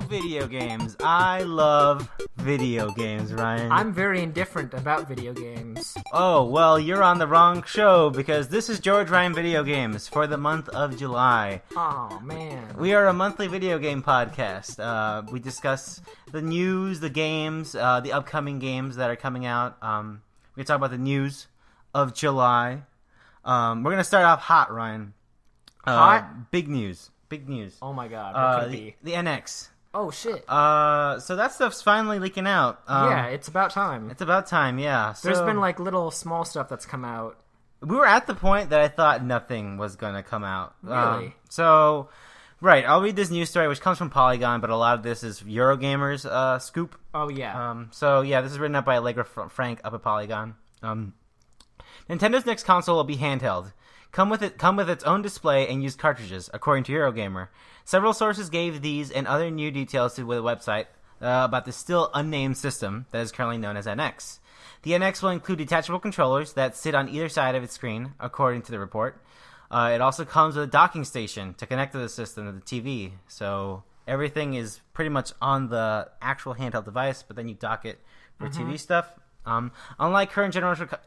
video games. I love video games, Ryan. I'm very indifferent about video games. Oh, well, you're on the wrong show because this is George Ryan Video Games for the month of July. Oh, man. We are a monthly video game podcast. We discuss the news, the games, the upcoming games that are coming out. We talk about the news of July. We're going to start off hot, Ryan. Hot? Big news. Oh my god, what could it be? The NX. Oh shit. So that stuff's finally leaking out. Yeah, it's about time. It's about time, yeah. There's been like little small stuff that's come out. We were at the point that I thought nothing was going to come out. Really? Right, I'll read this news story, which comes from Polygon, but a lot of this is Eurogamers scoop. Oh yeah. This is written up by Allegra Frank up at Polygon. Nintendo next console will be handheld. Come with its own display and use cartridges, according to Eurogamer. Several sources gave these and other new details to the website about the still unnamed system that is currently known as NX. The NX will include detachable controllers that sit on either side of its screen, according to the report. It also comes with a docking station to connect to the system to the TV. So everything is pretty much on the actual handheld device, but then you dock it for TV stuff. Unlike current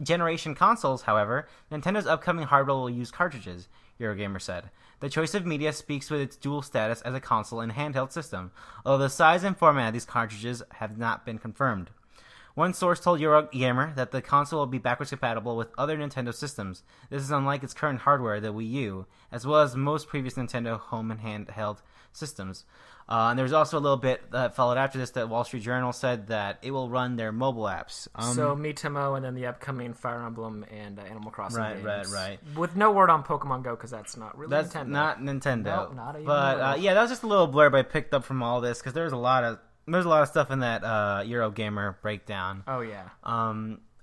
generation consoles, however, Nintendo's upcoming hardware will use cartridges, Eurogamer said. The choice of media speaks with its dual status as a console and handheld system, although the size and format of these cartridges have not been confirmed. One source told Eurogamer that the console will be backwards compatible with other Nintendo systems. This is unlike its current hardware, the Wii U, as well as most previous Nintendo home and handheld systems. And there was also a little bit that followed after this that Wall Street Journal said that it will run their mobile apps. So Miitomo and then the upcoming Fire Emblem and Animal Crossing games. Right. With no word on Pokemon Go because that's not really That's Nintendo. not Nintendo. Nope, not even. But that was just a little blurb I picked up from all this because there's a lot of stuff in that Eurogamer breakdown. Oh yeah.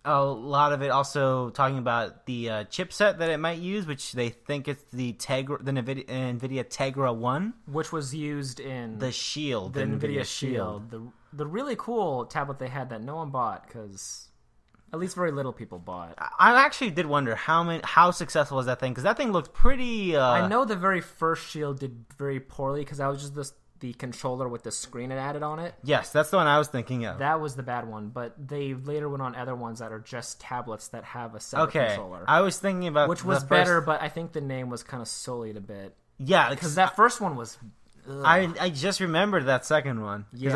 A lot of it also talking about the chipset that it might use, which they think it's the NVIDIA Tegra 1. Which was used in the Shield. The NVIDIA Shield. The really cool tablet they had that no one bought because at least very little people bought. I actually did wonder how successful was that thing, because that thing looked pretty... I know the very first Shield did very poorly because that was just the controller with the screen it added on it. Yes, that's the one I was thinking of. That was the bad one, but they later went on other ones that are just tablets that have a separate controller. I was thinking about which was better, but I think the name was kind of sullied a bit. Yeah, because that first one was... I just remembered that second one because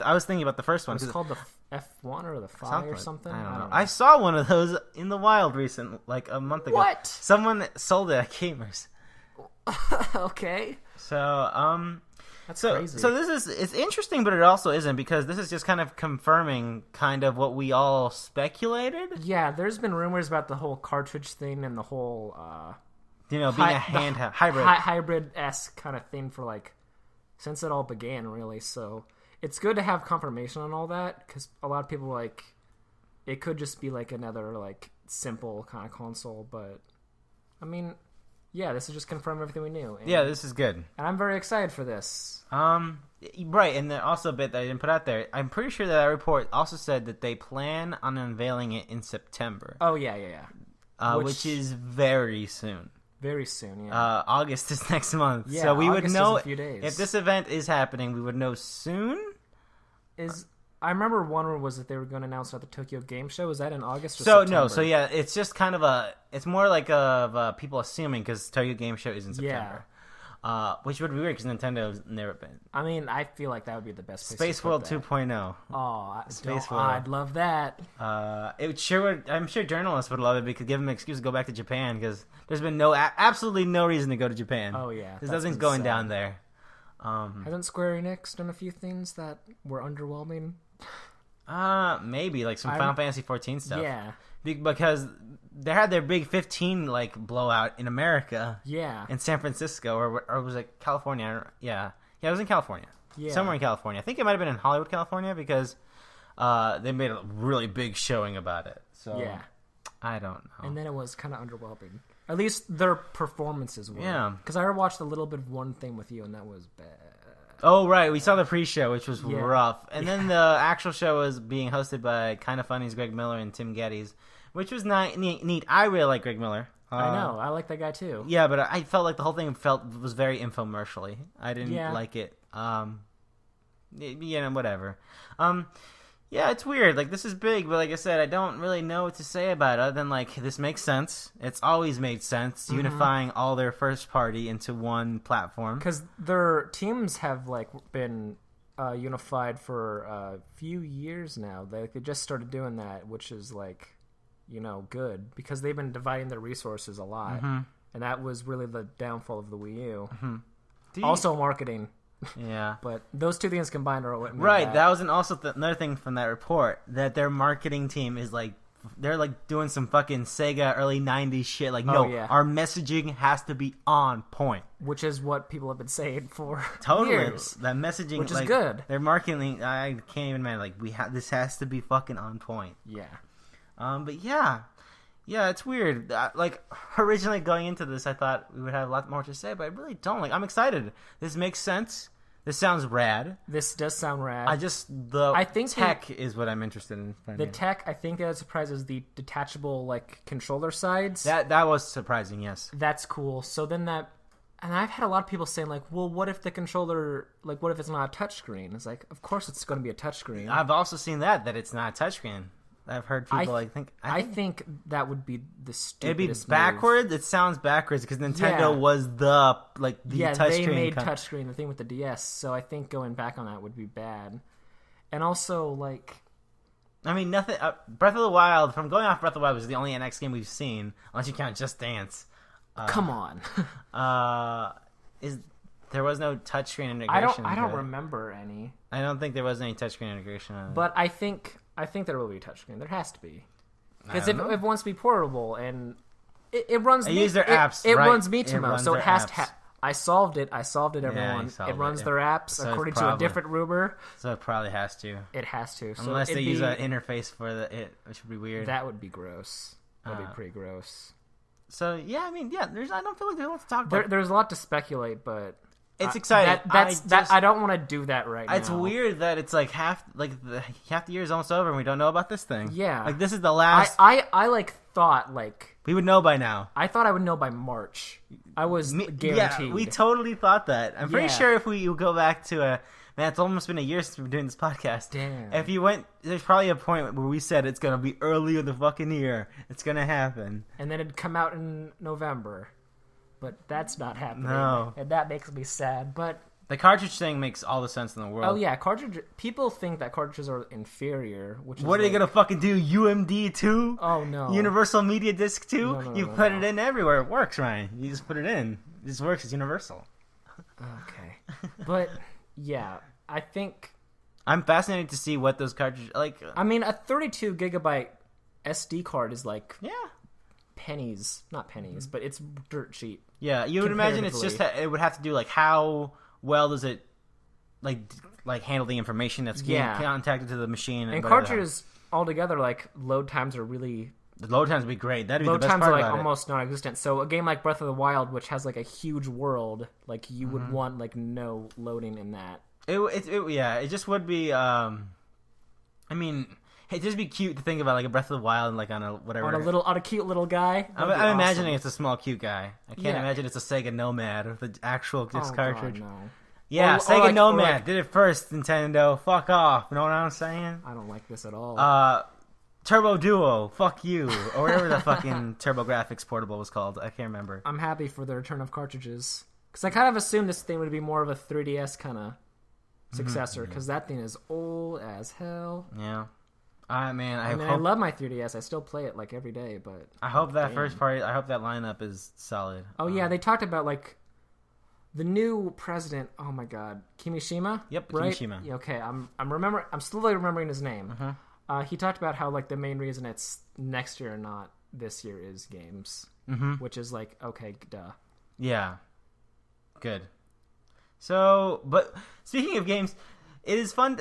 I was thinking about the first one. It was called the F1 or the 5 or something. I don't know. I saw one of those in the wild like a month ago. What? Someone sold it at Gamers. Okay. That's crazy. So it's interesting, but it also isn't, because this is just kind of confirming kind of what we all speculated. Yeah, there's been rumors about the whole cartridge thing and the whole being a handheld hybrid-esque kind of thing for like since it all began, really. So it's good to have confirmation on all that, because a lot of people like it could just be like another like simple kind of console, but I mean, yeah, this is just confirming everything we knew. Yeah, this is good. And I'm very excited for this. Right, and then also a bit that I didn't put out there. I'm pretty sure that report also said that they plan on unveiling it in September. Oh, yeah. Which is very soon. Very soon, yeah. August is next month. Yeah, so we August would know is a few days. If this event is happening, we would know soon. I remember one rumor was that they were going to announce it at the Tokyo Game Show. Was that in August or September? No, so yeah, it's just kind of it's more like of people assuming, because Tokyo Game Show is in September. Yeah. Which would be weird because Nintendo's never been. I mean, I feel like that would be the best place Space to World put that. 2.0. Oh, Space World. I'd love that. It sure would. I'm sure journalists would love it because give them an excuse to go back to Japan, because there's been absolutely no reason to go to Japan. Oh yeah, because nothing's going down there. Hasn't Square Enix done a few things that were underwhelming? Maybe like some Final Fantasy 14 stuff. Yeah, because they had their big 15 like blowout in America. Yeah, in San Francisco, or was it California? Yeah, it was in California. Yeah, somewhere in California. I think it might have been in Hollywood, California, because they made a really big showing about it. So yeah, I don't know. And then it was kind of underwhelming. At least their performances were. Yeah, because I watched a little bit of one thing with you, and that was bad. Oh, right. We saw the pre-show, which was rough. And then the actual show was being hosted by Kinda Funny's Greg Miller and Tim Geddes, which was neat. I really like Greg Miller. I know. I like that guy, too. Yeah, but I felt like the whole thing was very infomercially. I didn't like it. whatever. Yeah, it's weird. Like, this is big, but like I said, I don't really know what to say about it other than, like, this makes sense. It's always made sense, unifying all their first party into one platform. Because their teams have, like, been unified for a few years now. They just started doing that, which is, like, good. Because they've been dividing their resources a lot. And that was really the downfall of the Wii U. Also marketing. Yeah, but those two things combined are what made right. That was another thing from that report, that their marketing team is like, they're like doing some fucking Sega early '90s shit. Like, our messaging has to be on point, which is what people have been saying for years. That messaging, which is good. Their marketing, I can't even imagine. Like, this has to be fucking on point. Yeah. But yeah, it's weird. Like, originally going into this, I thought we would have a lot more to say, but I really don't. Like, I'm excited. This makes sense. This sounds rad. This does sound rad. I think tech is what I'm interested in. The tech, I think that surprises the detachable, like, controller sides. That was surprising, yes. That's cool. So then and I've had a lot of people saying, like, well, what if the controller, like, what if it's not a touchscreen? It's like, of course it's going to be a touchscreen. I've also seen that it's not a touchscone. I've heard people think I think that would be the stupidest. It'd be backwards. It sounds backwards because Nintendo was the touchscreen. They made touchscreen the thing with the DS. So I think going back on that would be bad. And also, like, I mean, nothing. Breath of the Wild. From going off Breath of the Wild was the only NX game we've seen, unless you count Just Dance. Come on. There was no touchscreen integration? I don't remember any. I don't think there was any touchscreen integration on it. But I think there will be a touchscreen. There has to be. Because if it wants to be portable and it runs... They use their apps, It right? runs Miitomo, so it has to... I solved it, everyone. Yeah, it runs their apps so according to a different rubric. So it probably has to. It has to. So unless they use an interface for it, which would be weird. That would be gross. That would be pretty gross. So, yeah, I mean, I don't feel like there's a lot to talk about. There's a lot to speculate, but... It's exciting. I don't want to do that right now. It's weird that it's like half the year is almost over and we don't know about this thing. Yeah, like this is the last. I thought we would know by now. I thought I would know by March. I was guaranteed. Yeah, we totally thought that. I'm pretty sure if you go back to it's almost been a year since we've been doing this podcast. Damn. If you went, there's probably a point where we said it's gonna be early in the fucking year. It's gonna happen, and then it'd come out in November. But that's not happening. No. And that makes me sad. But the cartridge thing makes all the sense in the world. Oh, yeah. People think that cartridges are inferior. What are they going to fucking do? UMD 2? Oh, no. Universal Media Disc 2? No, you put it in everywhere. It works, Ryan. You just put it in. It just works. It's universal. Okay. But, yeah. I think... I'm fascinated to see what those cartridges... I mean, a 32 gigabyte SD card is like... Yeah. Pennies. Not pennies, but it's dirt cheap. Yeah, you would imagine it's just it would have to do like how well does it like handle the information that's getting contacted to the machine. And cartridges altogether, like load times are really the load times would be great. That'd be load the best times part are like about almost non-existent. So a game like Breath of the Wild, which has like a huge world, like you would want like no loading in that. It just would be. I mean. It'd just be cute to think about, like, a Breath of the Wild, like, on a cute little guy. I'm imagining it's a small, cute guy. I can't imagine it's a Sega Nomad with the actual disc cartridge. God, no. Yeah, Sega Nomad did it first, Nintendo. Fuck off. You know what I'm saying? I don't like this at all. Turbo Duo. Fuck you. Or whatever the fucking TurboGrafx portable was called. I can't remember. I'm happy for the return of cartridges. Because I kind of assumed this thing would be more of a 3DS kind of successor. Because that thing is old as hell. Yeah. I love my 3DS. I still play it like every day, but I hope that first party. I hope that lineup is solid. Oh yeah, they talked about like the new president. Oh my God, Kimishima. Yep, right? Kimishima. Yeah, okay, I'm slowly remembering his name. He talked about how like the main reason it's next year and not this year is games, which is like okay, duh. Yeah, good. So, but speaking of games. It is fun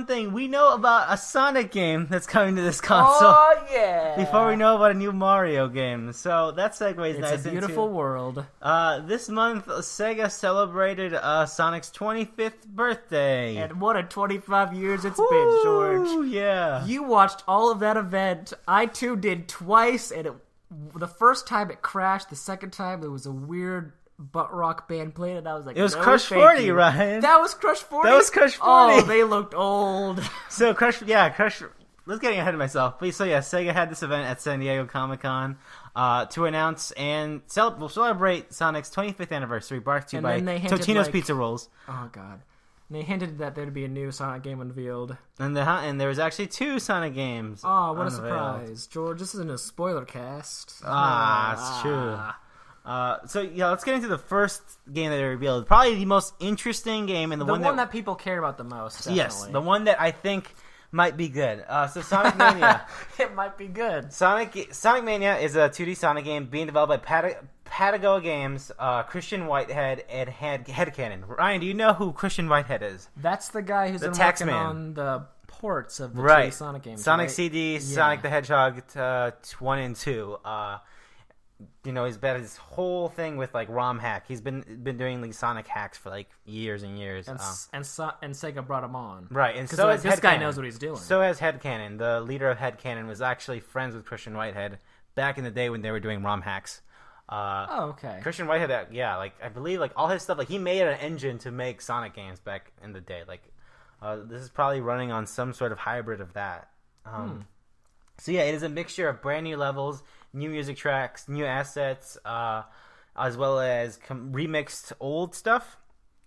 thing. We know about a Sonic game that's coming to this console. Oh, yeah. Before we know about a new Mario game. So that segues nice into... It's a beautiful world. This month, Sega celebrated Sonic's 25th birthday. And what a 25 years it's been, George. Yeah. You watched all of that event. I, too, did twice. And the first time it crashed. The second time, there was a weird butt rock band played it. I was like, It was no, Crush thank 40, you. Ryan. That was Crush 40? That was Crush 40. Oh, they looked old. So Crush. Let's getting ahead of myself. But so yeah, Sega had this event at San Diego Comic-Con to announce and celebrate Sonic's 25th anniversary, brought to you by Totino's Pizza Rolls. Oh god. And they hinted that there'd be a new Sonic game unveiled. And there was actually 2 Sonic games. Oh, what unveiled. a surprise. George, this isn't a spoiler cast. It's true. So yeah, let's get into the first game that they revealed. Probably the most interesting game and the one that people care about the most. Definitely. Yes, the one that I think might be good. So Sonic Mania. It might be good. Sonic Mania is a 2D Sonic game being developed by Patagonia Games, Christian Whitehead, and Headcanon. Ryan, do you know who Christian Whitehead is? That's the guy who's been working on the ports of the 2D Sonic games. Sonic CD, Sonic the Hedgehog 1 and 2. He's been this whole thing with like ROM hack. He's been doing these Sonic hacks for like years and years. And Sega brought him on. Right, and so like, this guy knows what he's doing. So has Headcanon. The leader of Headcanon was actually friends with Christian Whitehead back in the day when they were doing ROM hacks. Okay. Christian Whitehead, I believe like all his stuff, like he made an engine to make Sonic games back in the day. Like, this is probably running on some sort of hybrid of that. So yeah, it is a mixture of brand new levels, new music tracks, new assets, as well as remixed old stuff.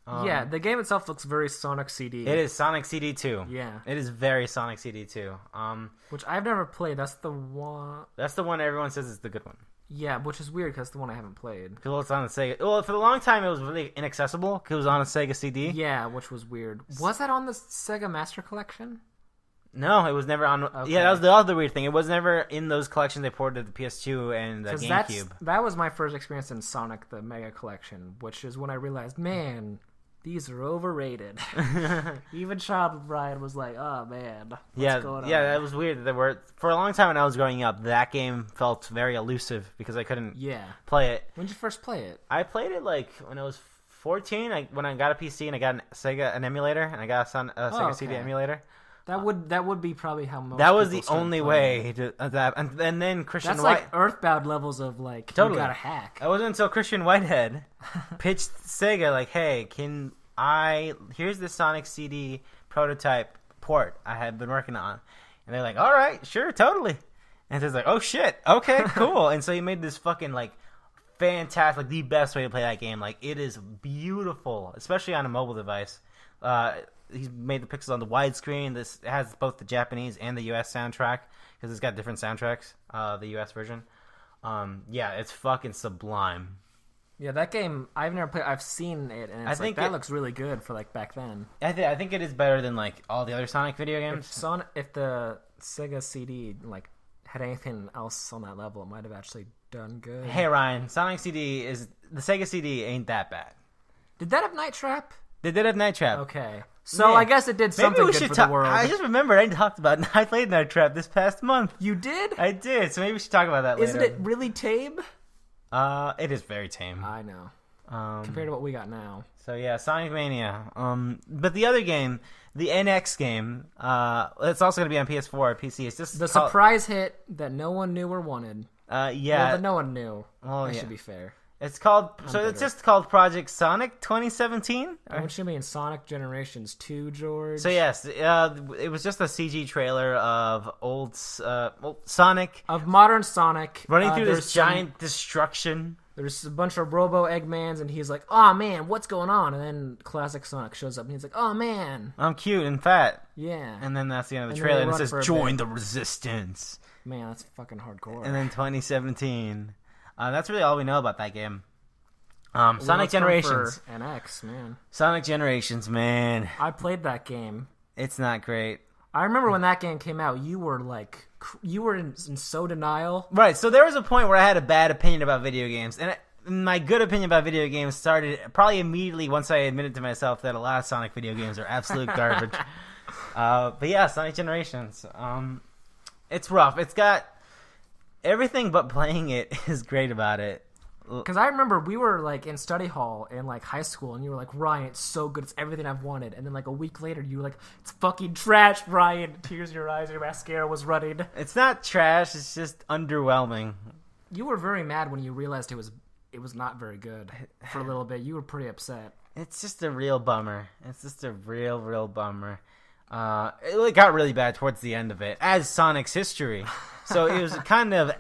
The game itself looks very Sonic CD. It is Sonic CD 2. Yeah. It is very Sonic CD 2. Which I've never played. That's the one... That's the one everyone says is the good one. Yeah, which is weird because it's the one I haven't played. Because it's on the Sega... Well, for a long time it was really inaccessible because it was on a Sega CD. Yeah, which was weird. Was that on the Sega Master Collection? No, it was never on... Okay. Yeah, that was the other weird thing. It was never in those collections they ported to the PS2 and the GameCube. That was my first experience in Sonic the Mega Collection, which is when I realized, man, these are overrated. Even Child Brian was like, oh, man, what's going on? Yeah, that was weird. For a long time when I was growing up, that game felt very elusive because I couldn't play it. When did you first play it? I played it like when I was 14, when I got a PC and I got an emulator, and I got a Sega CD emulator. That would be probably how most. That was the only way to that, and then Christian. That's like Earthbound levels of like totally. You got a hack. It wasn't until Christian Whitehead pitched Sega like, "Hey, here's the Sonic CD prototype port I have been working on," and they're like, "All right, sure, totally," and it's like, "Oh shit, okay, cool," and so he made this fucking like fantastic, like the best way to play that game. Like it is beautiful, especially on a mobile device. He's made the pixels on the widescreen. This has both the Japanese and the US soundtrack because it's got different soundtracks. The US version, it's fucking sublime. Yeah, that game I've never played. I've seen it, and that looks really good for like back then. I think it is better than like all the other Sonic video games. If the Sega CD like had anything else on that level, it might have actually done good. Hey Ryan, Sonic CD the Sega CD ain't that bad. Did that have Night Trap? They did have Night Trap. Okay. So I guess it did something good for the world. I just remembered I talked about I played Night Trap this past month. You did? I did. So maybe we should talk about that later. Isn't it really tame? It is very tame. I know. Compared to what we got now. So yeah, Sonic Mania. But the other game, the NX game, it's also going to be on PS4 or PC. It's just the surprise hit that no one knew or wanted. Yeah. Well, that no one knew. Well, I should be fair. It's called it's just called Project Sonic 2017. What should be in Sonic Generations 2, George? So yes, it was just a CG trailer of old Sonic, of modern Sonic running through this giant destruction. There's a bunch of Robo Eggmans, and he's like, "Oh man, what's going on?" And then classic Sonic shows up, and he's like, "Oh man, I'm cute and fat." Yeah. And then that's the end of the trailer, and it says, "Join the resistance." Man, that's fucking hardcore. And then 2017. That's really all we know about that game. Sonic Generations. NX, man. Sonic Generations, man. I played that game. It's not great. I remember when that game came out, you were in so denial. Right, so there was a point where I had a bad opinion about video games. And my good opinion about video games started probably immediately once I admitted to myself that a lot of Sonic video games are absolute garbage. But yeah, Sonic Generations. It's rough. It's got... Everything but playing it is great about it. Because I remember we were like in study hall in like high school, and you were like, "Ryan, it's so good. It's everything I've wanted." And then like a week later, you were like, "It's fucking trash, Ryan." Tears in your eyes, your mascara was running. It's not trash. It's just underwhelming. You were very mad when you realized it was it was not very good for a little bit. You were pretty upset. It's just a real bummer. It's just a real bummer. It got really bad towards the end of it, as Sonic's history. So it was it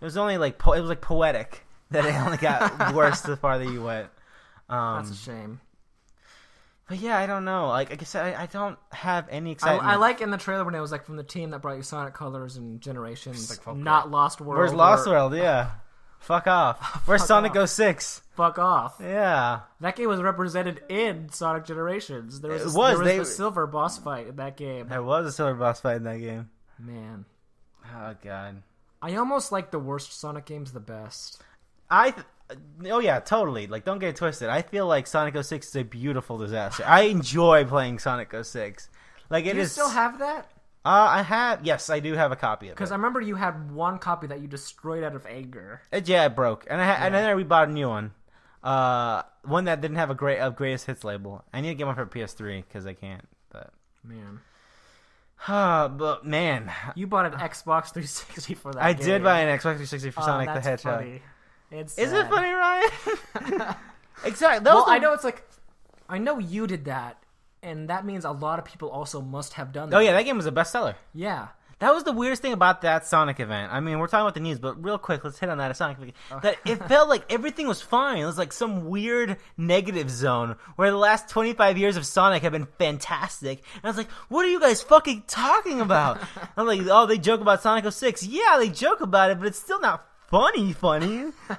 was only like it was like poetic that it only got worse the farther you went. That's a shame. But yeah, I don't know. Like I said, I don't have any excitement. I like in the trailer when it was like from the team that brought you Sonic Colors and Generations, like, not Lost World. Where's Lost World? Yeah. Fuck off. Where's Sonic 06? Fuck off. Yeah. That game was represented in Sonic Generations. There was a silver boss fight in that game. There was a silver boss fight in that game. Man. Oh, God. I almost like the worst Sonic games the best. Oh, yeah, totally. Like, don't get it twisted. I feel like Sonic 06 is a beautiful disaster. I enjoy playing Sonic 06. Like, Do you still have that? Yes, I do have a copy of it. Because I remember you had one copy that you destroyed out of anger. It broke. And then we bought a new one. One that didn't have a greatest hits label. I need to get one for PS3 because I can't. But man, you bought an Xbox 360 for that. I did buy an Xbox 360 for Sonic the Hedgehog. Funny. Is it funny, Ryan? Exactly. I know I know you did that, and that means a lot of people also must have done that. Oh yeah, that game was a bestseller. Yeah. That was the weirdest thing about that Sonic event. I mean, we're talking about the news, but real quick, let's hit on that Sonic event. That it felt like everything was fine. It was like some weird negative zone where the last 25 years of Sonic have been fantastic. And I was like, what are you guys fucking talking about? I'm like, oh, they joke about Sonic 06. Yeah, they joke about it, but it's still not funny.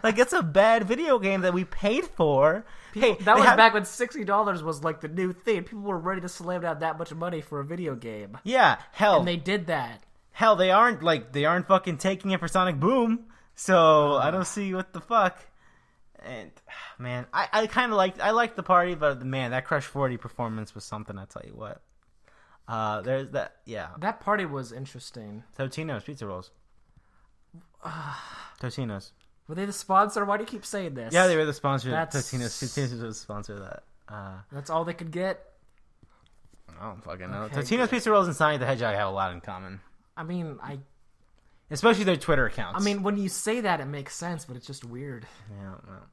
Like, it's a bad video game that we paid for. That was back when $60 was like the new thing. People were ready to slam down that much money for a video game. Yeah, hell. And they did that. Hell, they aren't fucking taking it for Sonic Boom. So I don't see what the fuck. And man, I kind of liked the party, but man, that Crush 40 performance was something. I tell you what. There's that. Yeah, that party was interesting. Totino's pizza rolls. Totino's. Were they the sponsor? Why do you keep saying this? Yeah, they were the sponsor. Totino's was the sponsor of that. That's all they could get. I don't fucking know. Okay, Totino's pizza rolls and Sonic the Hedgehog have a lot in common. I mean, especially their Twitter accounts. I mean, when you say that, it makes sense, but it's just weird. Yeah. Well.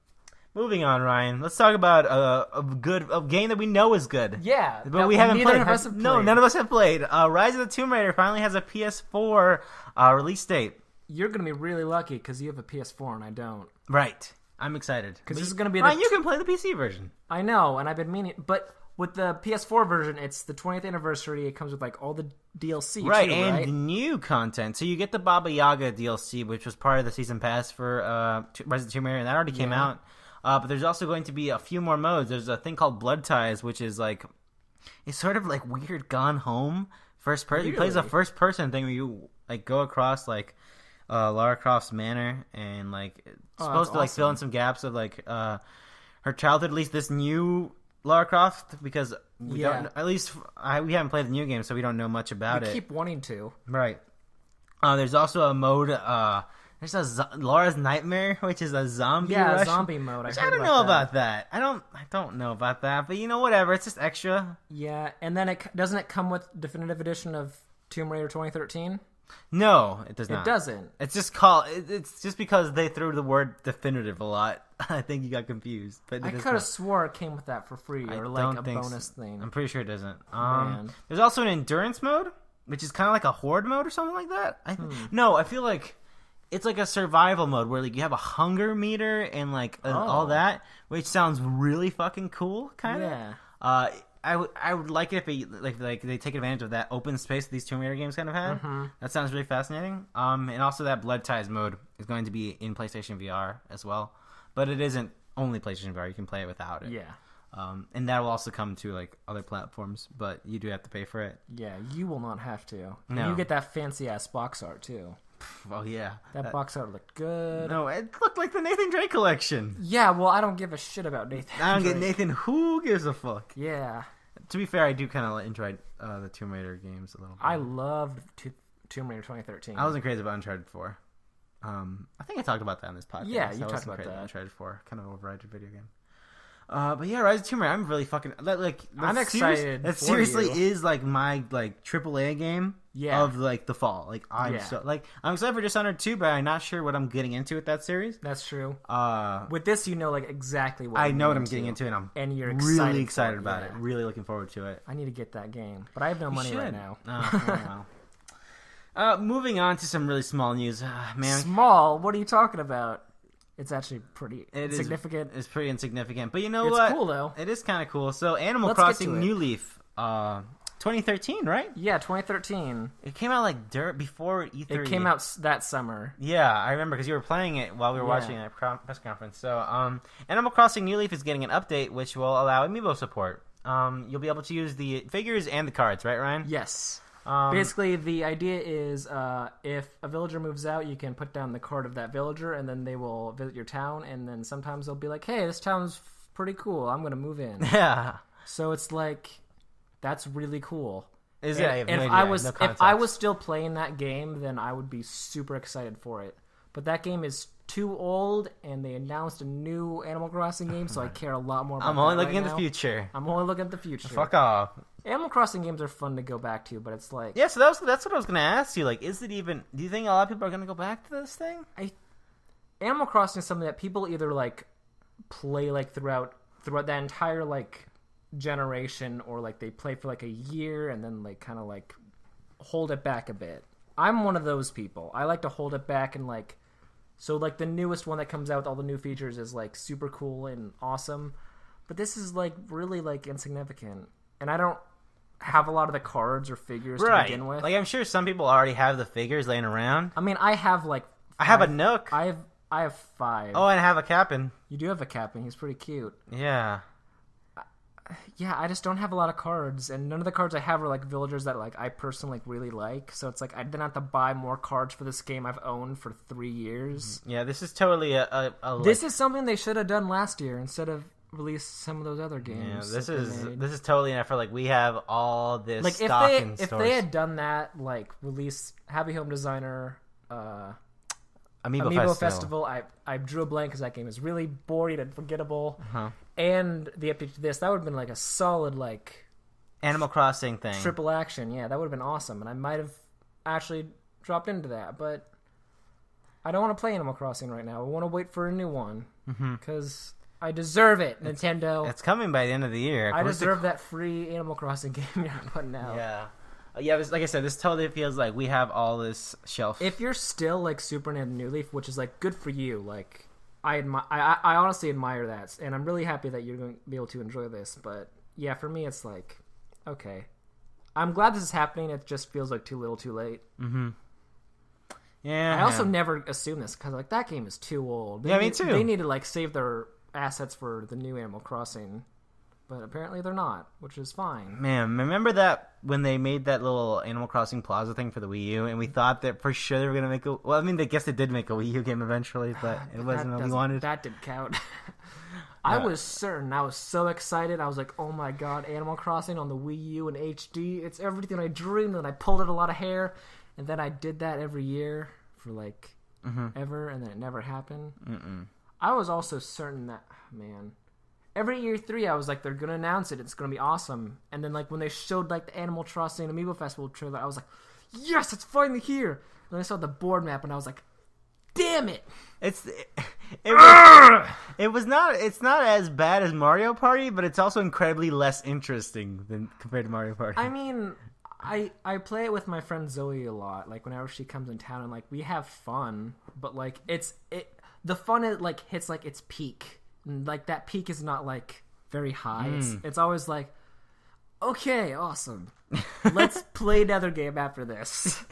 Moving on, Ryan. Let's talk about a game that we know is good. Yeah, but we haven't played. Of us have played. No, none of us have played. Rise of the Tomb Raider finally has a PS4 release date. You're gonna be really lucky because you have a PS4 and I don't. Right. I'm excited because this is gonna be. Ryan, you can play the PC version. I know, and I've been meaning, but. With the PS4 version, it's the 20th anniversary. It comes with like all the DLC, right, too, and right? new content. So you get the Baba Yaga DLC, which was part of the season pass for Rise of the Tomb Raider, and that already came out. But there's also going to be a few more modes. There's a thing called Blood Ties, which is like it's sort of like weird Gone Home first person. Really? It plays a first person thing where you like go across like Lara Croft's manor and like it's supposed to like fill in some gaps of like her childhood. At least this new Lara Croft, because we don't. At least we haven't played the new game, so we don't know much about it. Keep wanting to. Right. There's also a mode. There's Lara's Nightmare, which is a zombie. Yeah, a zombie mode. I don't know about that. I don't know about that. But whatever. It's just extra. Yeah, and then doesn't it come with definitive edition of Tomb Raider 2013? No, it does not. It doesn't. It's just It's just because they threw the word definitive a lot. I think you got confused. But I could have swore it came with that for free or like a bonus thing. I'm pretty sure it doesn't. There's also an endurance mode, which is kind of like a horde mode or something like that. No, I feel like it's like a survival mode where like you have a hunger meter and like all that, which sounds really fucking cool. Kind of. Yeah. I would like it if like they take advantage of that open space that these Tomb Raider games kind of have. Mm-hmm. That sounds really fascinating. And also that Blood Ties mode is going to be in PlayStation VR as well, but it isn't only PlayStation VR. You can play it without it. Yeah. And that will also come to like other platforms, but you do have to pay for it. Yeah, you will not have to. No. And you get that fancy ass box art too. Oh yeah, that box art looked good. No, it looked like the Nathan Drake collection. Yeah, well, I don't give a shit about Nathan. I don't get Nathan. Who gives a fuck? Yeah. To be fair, I do kind of enjoy the Tomb Raider games a little bit. I loved Tomb Raider 2013. I wasn't crazy about Uncharted 4. I think I talked about that on this podcast. Yeah, you talked about that. Uncharted 4, kind of overrated video game. But yeah, Rise of Tomb Raider. I'm really fucking I'm excited. That for seriously you. is like my like AAA game of like the fall. Like I'm excited for Dishonored 2, but I'm not sure what I'm getting into with that series. That's true. With this, you know like exactly what I know what I'm getting into, and you're really excited about it. Really looking forward to it. I need to get that game, but I have no money right now. Oh, wow. Moving on to some really small news, man. Small? What are you talking about? It's actually pretty insignificant. It's pretty insignificant, but you know what? It's cool though. It is kind of cool. So, Animal Crossing New Leaf, 2013, right? Yeah, 2013. It came out like before E3. It came out that summer. Yeah, I remember because you were playing it while we were watching a press conference. So, Animal Crossing New Leaf is getting an update which will allow amiibo support. You'll be able to use the figures and the cards, right, Ryan? Yes. Basically, the idea is if a villager moves out, you can put down the card of that villager, and then they will visit your town, and then sometimes they'll be like, hey, this town's pretty cool. I'm going to move in. Yeah. So it's like, that's really cool. Is it? If I was still playing that game, then I would be super excited for it. But that game is too old, and they announced a new Animal Crossing game, so I care a lot more about I'm only that looking right at the future. I'm only looking at the future. Fuck off. Animal Crossing games are fun to go back to, but it's like... Yeah, so that's what I was going to ask you. Like, is it even... Do you think a lot of people are going to go back to this thing? Animal Crossing is something that people either, like, play, like, throughout that entire, like, generation, or, like, they play for, like, a year and then, like, kind of, like, hold it back a bit. I'm one of those people. I like to hold it back and, like... So, like, the newest one that comes out with all the new features is, like, super cool and awesome. But this is, like, really, like, insignificant. And I don't have a lot of the cards or figures to begin with. Like, I'm sure some people already have the figures laying around. I mean, I have, like... I have a Nook. I have 5. Oh, and I have a Cap'n. You do have a Cap'n. He's pretty cute. Yeah. Yeah, I just don't have a lot of cards, and none of the cards I have are, like, villagers that, like, I personally really like. So it's like I didn't have to buy more cards for this game I've owned for 3 years. Yeah, this is totally This is something they should have done last year instead of release some of those other games. Yeah, this is totally an effort. Like, we have all this like stock in stores. If they had done that, like release Happy Home Designer, Amiibo Festival. I drew a blank because that game is really boring and forgettable. And the update to this, that would have been like a solid like Animal Crossing thing, triple action. Yeah, that would have been awesome, and I might have actually dropped into that, but I don't want to play Animal Crossing right now. I want to wait for a new one because I deserve it, Nintendo. It's coming by the end of the year. I deserve that free Animal Crossing game you're putting out. Yeah, like I said, this totally feels like we have all this shelf. If you're still like super into New Leaf, which is like good for you, like I honestly admire that, and I'm really happy that you're going to be able to enjoy this. But yeah, for me, it's like, okay, I'm glad this is happening. It just feels like too little, too late. Yeah. I also never assumed this because like that game is too old. Me too. They need to like save their assets for the new Animal Crossing. But apparently they're not, which is fine. Man, remember that when they made that little Animal Crossing Plaza thing for the Wii U, and we thought that for sure they were going to make a... Well, I mean, I guess they did make a Wii U game eventually, but it wasn't what we wanted. That didn't count. I was certain. I was so excited. I was like, oh my god, Animal Crossing on the Wii U in HD. It's everything I dreamed, and I pulled out a lot of hair, and then I did that every year for like ever, and then it never happened. I was also certain that, man... Every year 3, I was like, they're going to announce it. It's going to be awesome. And then, like, when they showed, like, the Animal Crossing Amiibo Festival trailer, I was like, yes, it's finally here. And then I saw the board map, and I was like, damn it. It's not as bad as Mario Party, but it's also incredibly less interesting than compared to Mario Party. I mean, I play it with my friend Zoe a lot. Like, whenever she comes in town, and, like, we have fun. But, like, the fun, like, hits, like, its peak. Like, that peak is not, like, very high. It's always like, okay, awesome. Let's play another game after this.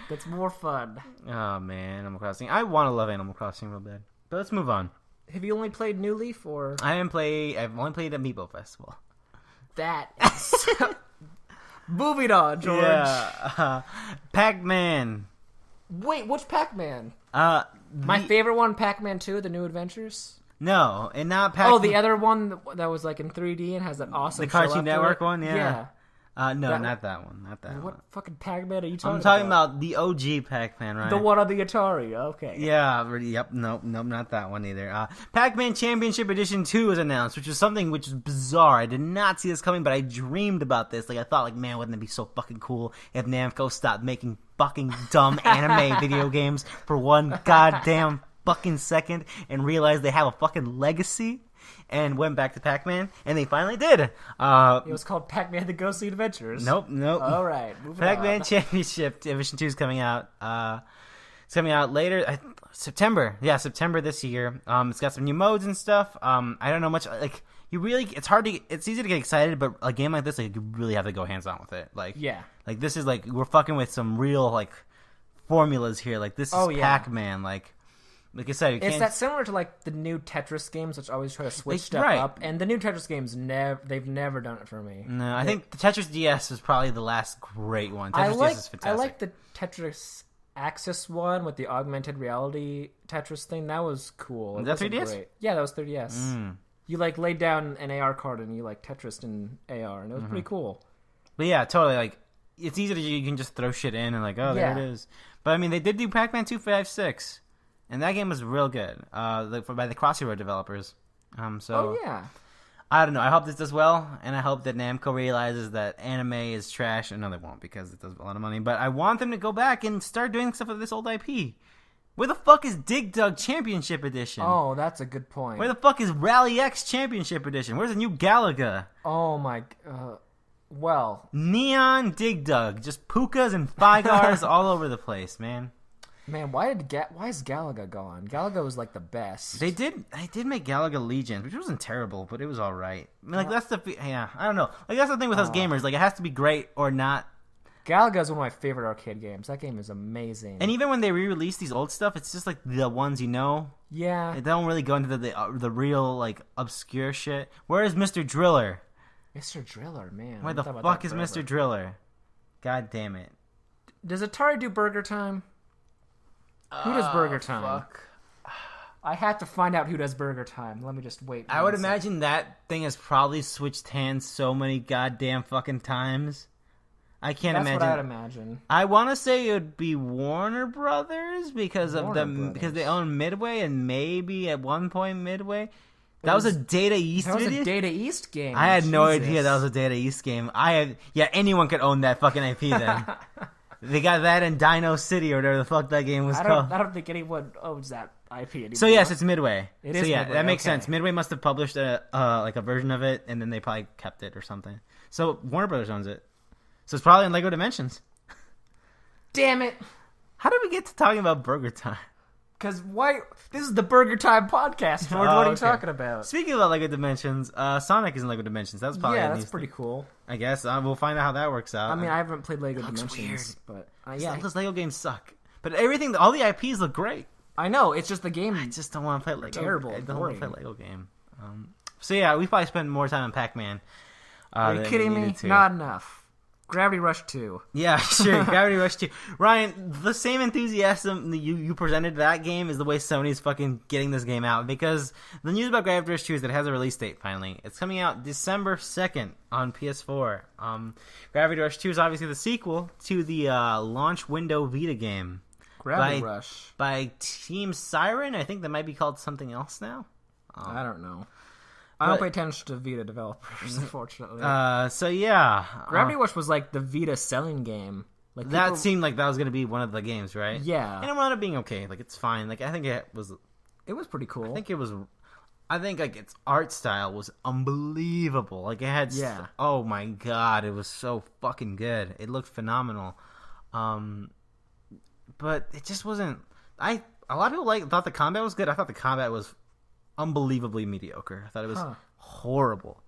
That's more fun. Oh, man, Animal Crossing. I want to love Animal Crossing real bad. But let's move on. Have you only played New Leaf, or...? I've only played Amiibo Festival. That is... Moving on, George. Yeah. Pac-Man. Wait, which Pac-Man? My favorite one, Pac-Man 2, The New Adventures? No, and not Pac-Man. Oh, the other one that was like in 3D and has that awesome the Cartoon show Network one, yeah. No, not that one. Not that What one. fucking Pac-Man are you talking about? I'm talking about the OG Pac-Man, right? The one on the Atari. Okay. Yeah, yep, nope, not that one either. Pac-Man Championship Edition 2 was announced, which is something which is bizarre. I did not see this coming, but I dreamed about this. Like, I thought, like, man, wouldn't it be so fucking cool if Namco stopped making fucking dumb anime video games for one goddamn fucking second and realized they have a fucking legacy and went back to Pac-Man, and they finally did. It was called Pac-Man: The Ghostly Adventures. Nope. All right, moving Pac-Man on. Championship Edition 2 is coming out. It's coming out later, September. Yeah, September this year. It's got some new modes and stuff. I don't know much. Like, it's easy to get excited, but a game like this, like, you really have to go hands on with it. Like, Yeah. like this is like we're fucking with some real like formulas here. Like, this is Pac-Man. Like I said, It's that similar to like the new Tetris games, which always try to switch stuff up. And the new Tetris games, they've never done it for me. No, I think the Tetris DS was probably the last great one. Tetris DS is fantastic. I like the Tetris Axis one with the augmented reality Tetris thing. That was cool. Was that 3DS? Great. Yeah, that was 3DS. You like laid down an AR card and you like Tetris in AR, and it was pretty cool. But yeah, totally. Like, it's easy to you can just throw shit in and like, oh, there it is. But I mean, they did do Pac-Man 256. And that game was real good, by the Crossy Road developers. So I don't know. I hope this does well, and I hope that Namco realizes that anime is trash. And no, they won't, because it does a lot of money. But I want them to go back and start doing stuff with this old IP. Where the fuck is Dig Dug Championship Edition? Oh, that's a good point. Where the fuck is Rally X Championship Edition? Where's the new Galaga? Oh my, well, Neon Dig Dug, just pukas and Figars all over the place, man. Man, why is Galaga gone? Galaga was like the best. They did make Galaga Legions, which wasn't terrible, but it was all right. I mean, like I don't know. Like, that's the thing with us gamers. Like, it has to be great or not. Galaga is one of my favorite arcade games. That game is amazing. And even when they re-release these old stuff, it's just like the ones you know. Yeah. They don't really go into the real like obscure shit. Where is Mr. Driller? Mr. Driller, man. Where the fuck is Mr. Driller? God damn it. Does Atari do Burger Time? Who does Burger Time? Fuck. I had to find out who does Burger Time. Let me just wait. I would imagine that thing has probably switched hands so many goddamn fucking times. I can't imagine. That's what I would imagine. I want to say it would be Warner Brothers because they own Midway and maybe at one point Midway. That was a Data East. That was a Data East game. I had no idea that was a Data East game. Anyone could own that fucking IP then. They got that in Dino City or whatever the fuck that game was called. I don't think anyone owns that IP anymore. So yes, it's Midway. It is Midway, that makes sense. Midway must have published a version of it, and then they probably kept it or something. So Warner Brothers owns it. So it's probably in Lego Dimensions. Damn it! How did we get to talking about Burger Time? Because why? This is the Burger Time podcast, George. What are you talking about? Speaking about Lego Dimensions, Sonic is in Lego Dimensions. That's probably that's pretty cool. I guess we'll find out how that works out. I mean, I haven't played Lego Dimensions, weird. but those Lego games suck. But all the IPs look great. I know, it's just the game. I just don't want to play Lego. Terrible. I don't want to play Lego game. So yeah, we probably spend more time on Pac-Man. Are you kidding me? Not enough. Gravity Rush 2. Yeah, sure. Gravity Rush 2. Ryan, the same enthusiasm that you presented that game is the way Sony's fucking getting this game out. Because the news about Gravity Rush 2 is that it has a release date finally. It's coming out December 2nd on PS4. Gravity Rush 2 is obviously the sequel to the launch window Vita game. Gravity Rush. By Team Siren. I think that might be called something else now. I don't know. I don't pay attention to Vita developers, unfortunately. So yeah, Gravity Rush was like the Vita selling game. Like that seemed like that was gonna be one of the games, right? Yeah, and it wound up being okay. Like, it's fine. Like, I think it was. It was pretty cool. I think like its art style was unbelievable. Like, it had. Yeah. Oh my god, it was so fucking good. It looked phenomenal. But it just wasn't. A lot of people thought the combat was good. I thought the combat was unbelievably mediocre. I thought it was horrible.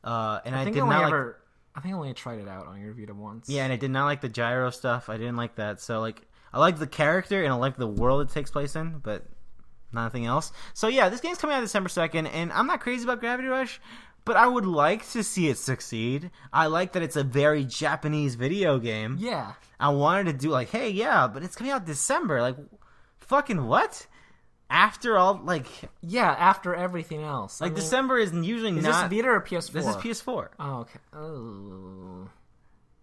And I did not like. I think I only tried it out on your Vita once. Yeah, and I did not like the gyro stuff. I didn't like that. So like, I like the character and I like the world it takes place in, but nothing else. So yeah, this game's coming out December 2nd, and I'm not crazy about Gravity Rush, but I would like to see it succeed. I like that it's a very Japanese video game. Yeah. I wanted to do like, hey, yeah, but it's coming out December. Like, fucking what? After all, like... Yeah, after everything else. Like, December is usually not... Is this Vita or PS4? This is PS4. Oh, okay. Oh.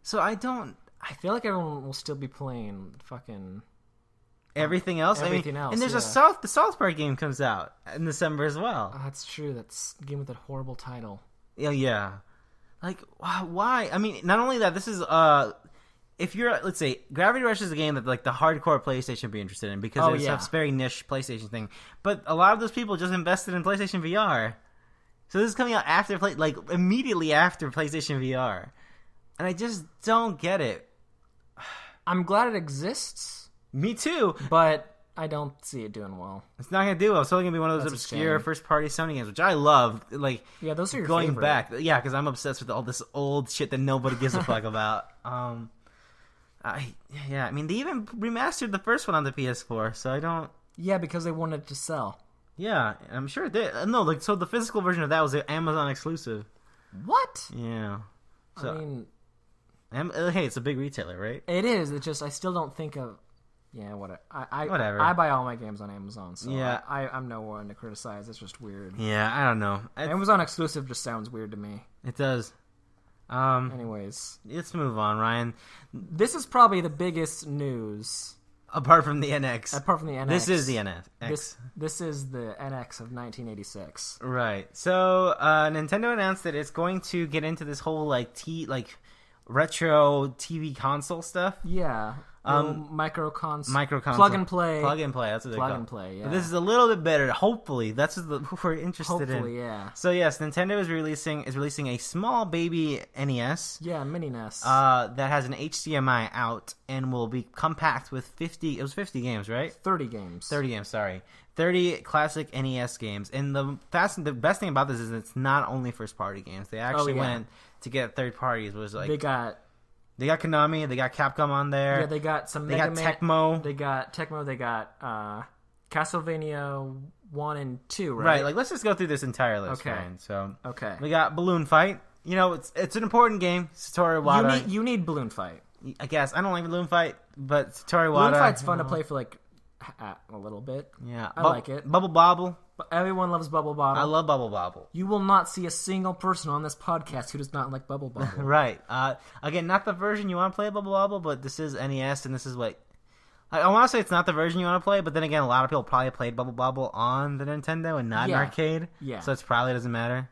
So I feel like everyone will still be playing fucking everything else. Everything else, and there's yeah. the South Park game comes out in December as well. Oh, that's true. That's a game with that horrible title. Yeah. Like, why? I mean, not only that, this is, if you're, let's say, Gravity Rush is a game that, like, the hardcore PlayStation would be interested in because it's a very niche PlayStation thing. But a lot of those people just invested in PlayStation VR. So this is coming out immediately after PlayStation VR. And I just don't get it. I'm glad it exists. Me too. But I don't see it doing well. It's not going to do well. It's only going to be one of those obscure first-party Sony games, which I love. Like, yeah, those are your going favorite. back. Yeah, because I'm obsessed with all this old shit that nobody gives a fuck about. I mean, they even remastered the first one on the PS4, so I don't... Yeah, because they wanted it to sell. Yeah, I'm sure it did. No, like, so the physical version of that was an Amazon exclusive. What? Yeah. So, I mean... hey, it's a big retailer, right? It is. It's just, I still don't think of... Yeah, whatever. Whatever. I buy all my games on Amazon, so yeah. I'm no one to criticize. It's just weird. Yeah, I don't know. Amazon exclusive just sounds weird to me. It does. Anyways. Let's move on, Ryan. This is probably the biggest news... Apart from the NX. Apart from the NX. This is the NX. This is the NX of 1986. Right. So, Nintendo announced that it's going to get into this whole, retro TV console stuff. Yeah. Micro console. Plug and play. Plug and play. That's what they call it. Plug and play, yeah. But this is a little bit better. Hopefully. That's what we're interested in. Hopefully, yeah. So, yes, Nintendo is releasing a small baby NES. Yeah, mini NES. That has an HDMI out and will be compact with 50... It was 50 games, right? 30 games. 30 games, sorry. 30 classic NES games. And the best thing about this is it's not only first-party games. They actually went to get third parties. Was like They got Konami, they got Capcom on there. Yeah, they got some They Mega got Man. Tecmo. They got Tecmo, they got Castlevania 1 and 2, right? Right, like let's just go through this entire list, Okay. Ryan. So, okay. we got Balloon Fight. You know, it's an important game. Satoru Iwata. You need Balloon Fight. I guess. I don't like Balloon Fight, but Satoru Iwata. Balloon Fight's fun to play for a little bit. Yeah. I like it. Bubble Bobble. But everyone loves Bubble Bobble. I love Bubble Bobble. You will not see a single person on this podcast who does not like Bubble Bobble. Right. Again, not the version you want to play Bubble Bobble, but this is NES, and this is what... I want to say it's not the version you want to play, but then again, a lot of people probably played Bubble Bobble on the Nintendo and not in arcade. Yeah. So it probably doesn't matter.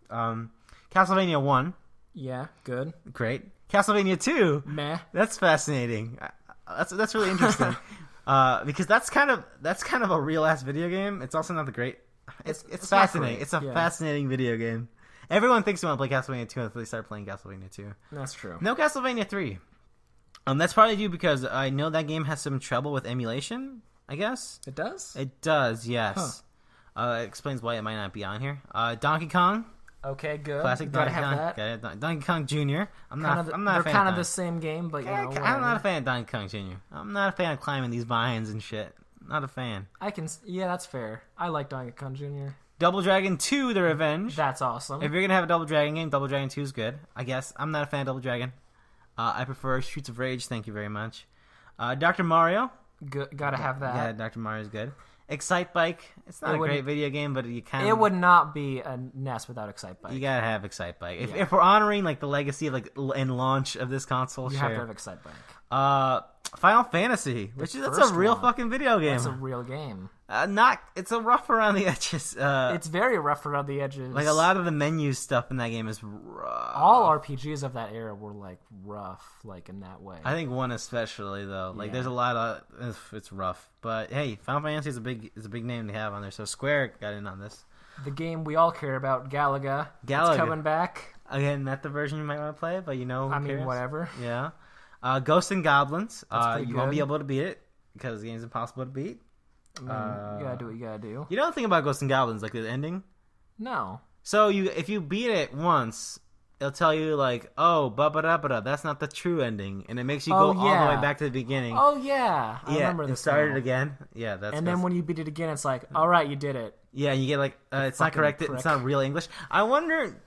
Castlevania 1. Yeah, good. Great. Castlevania 2. Meh. That's fascinating. That's really interesting. Because that's kind of a real ass video game. It's also not the great. It's fascinating. It's a fascinating video game. Everyone thinks they want to play Castlevania 2 until they start playing Castlevania 2. That's true. No Castlevania 3. That's probably due because I know that game has some trouble with emulation. I guess it does. It does. Yes. It explains why it might not be on here. Donkey Kong. Okay, good. Classic Gotta Donkey have Kong. that. Donkey Kong Jr. I'm not a fan. They're kind of of the same game, but I'm not a fan of Donkey Kong Jr. I'm not a fan of climbing these vines and shit. Not a fan. Yeah, that's fair. I like Donkey Kong Jr. Double Dragon 2: The Revenge. That's awesome. If you're gonna have a Double Dragon game, Double Dragon 2 is good. I guess I'm not a fan of Double Dragon. I prefer Streets of Rage. Thank you very much. Dr. Mario. Good, gotta have that. Yeah, Dr. Mario's good. Excite Bike. It's not a great video game, but you kind of... It would not be a NES without Excite Bike. You gotta have Excite Bike. If we're honoring like the legacy of and launch of this console, you have to have Excite Bike. Final Fantasy, that's a real fucking video game. That's a real game. It's a rough around the edges. It's very rough around the edges. Like a lot of the menu stuff in that game is rough. All RPGs of that era were like rough, like in that way. I think one especially though. Like there's a lot of it's rough. But hey, Final Fantasy is a big name to have on there. So Square got in on this. The game we all care about, Galaga. It's coming back. Again, not the version you might want to play, but who cares? Whatever. Yeah. Ghosts and Goblins. You won't good. be able to beat it because the game's impossible to beat. I mean, you gotta do what you gotta do. You know the thing about Ghosts and Goblins, like the ending? No. So if you beat it once, it'll tell you like, oh, ba-ba-da-ba-da, that's not the true ending, and it makes you go all the way back to the beginning. Oh yeah, I remember this. Start it again. Yeah, and then when you beat it again, it's like, all right, you did it. Yeah, you get like, it's not corrected. It's not real English. I wonder.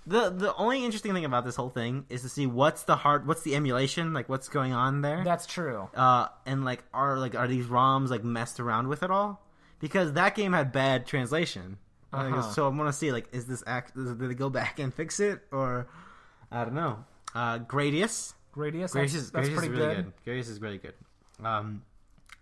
The only interesting thing about this whole thing is to see what's the emulation, like what's going on there. That's true. And like are these ROMs like messed around with at all? Because that game had bad translation. So I want to see like did they go back and fix it or I don't know. Gradius. Gradius. Gradius That's is pretty really good. Gradius is really good.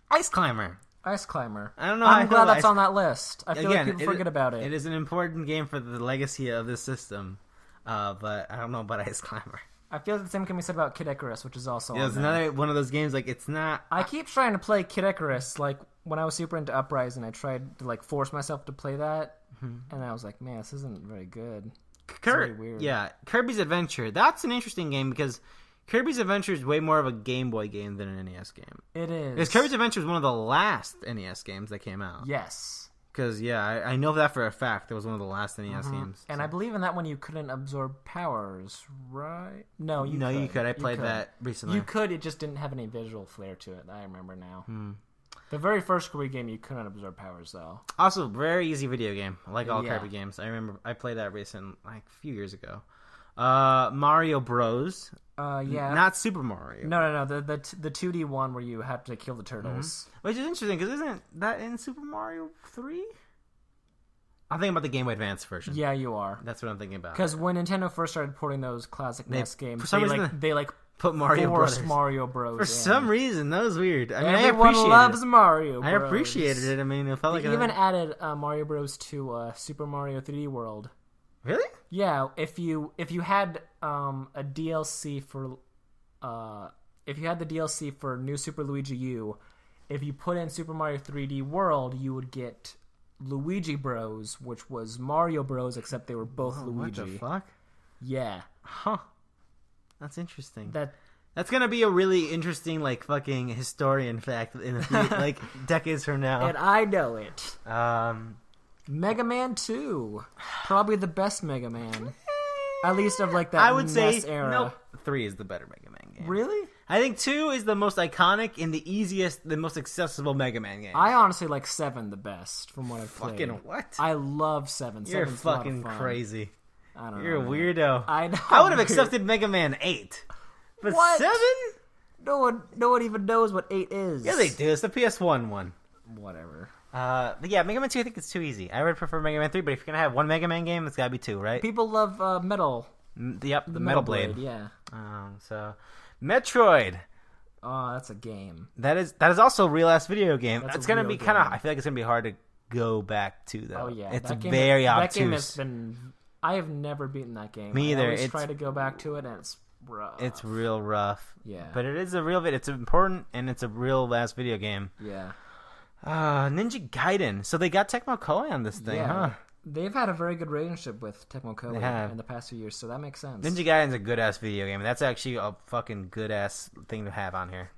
Ice Climber. Ice Climber. I don't know how I I'm feel glad about that's on that list. I feel like people forget about it. It is an important game for the legacy of this system, but I don't know about Ice Climber. I feel like the same can be said about Kid Icarus, which is also Yeah, it's another one of those games, like, it's not... I keep trying to play Kid Icarus, like, when I was super into Uprising, I tried to, like, force myself to play that, and I was like, man, this isn't very good. It's very weird. Yeah, Kirby's Adventure. That's an interesting game, because Kirby's Adventure is way more of a Game Boy game than an NES game. It is. Because Kirby's Adventure was one of the last NES games that came out. Yes. Because, yeah, I know that for a fact. It was one of the last NES games. And I believe in that one you couldn't absorb powers, right? No, you could. You could. I played that recently. You could, it just didn't have any visual flair to it. I remember now. The very first Kirby game, you couldn't absorb powers, though. Also, very easy video game. Like all Yeah. Kirby games. I remember I played that recent, like, a few years ago. Mario Bros. Yeah. Not Super Mario. No. The 2D one where you have to kill the turtles. Which is interesting, because isn't that in Super Mario 3? I'm thinking about the Game Boy Advance version. Yeah, you are. That's what I'm thinking about. Because when Nintendo first started porting those classic NES games, for some reason, they put Mario forced Brothers. Mario Bros. For some reason, that was weird. I mean, Everyone I appreciated loves it. Mario Bros. I appreciated it. I mean, it felt They like even added Mario Bros. To Super Mario 3D World. Really? Yeah, if you had a DLC for if you had the DLC for New Super Luigi U, if you put in Super Mario 3D World, you would get Luigi Bros, which was Mario Bros, except they were both Luigi. What the fuck? Yeah. Huh. That's interesting. That's gonna be a really interesting, like, fucking historian fact in a few, like, decades from now. And I know it. Mega Man 2. Probably the best Mega Man. At least of, like, that I would NES say era. nope. 3 is the better Mega Man game. Really? I think 2 is the most iconic and the easiest, the most accessible Mega Man game. I honestly like 7 the best from what I've played. Fucking what? I love 7. You're 7's fucking a lot of fun. crazy. I don't know. You're a man. weirdo. I know. I would have accepted Mega Man 8. But What? 7? No one even knows what 8 is. Yeah, they do. It's the PS1 one. Whatever. But yeah, Mega Man 2, I think it's too easy. I would prefer Mega Man 3, but if you're going to have one Mega Man game, it's got to be 2, right? People love Metal. Yep, the Metal Blade. Yeah. So, Metroid. Oh, that's a game. That is also a real-ass video game. That's It's a going to real be kind of... game. I feel like it's going to be hard to go back to, though. Oh, yeah. It's that game, very that obtuse. game has been... I have never beaten that game. Me either. I always try to go back to it, and it's rough. It's real rough. Yeah. But it is a real... It's important, and it's a real-ass video game. Yeah. Ninja Gaiden. So they got Tecmo Koei on this thing, huh? They've had a very good relationship with Tecmo They Koei have. in the past few years, so that makes sense. Ninja Gaiden's a good-ass video game. That's actually a fucking good-ass thing to have on here.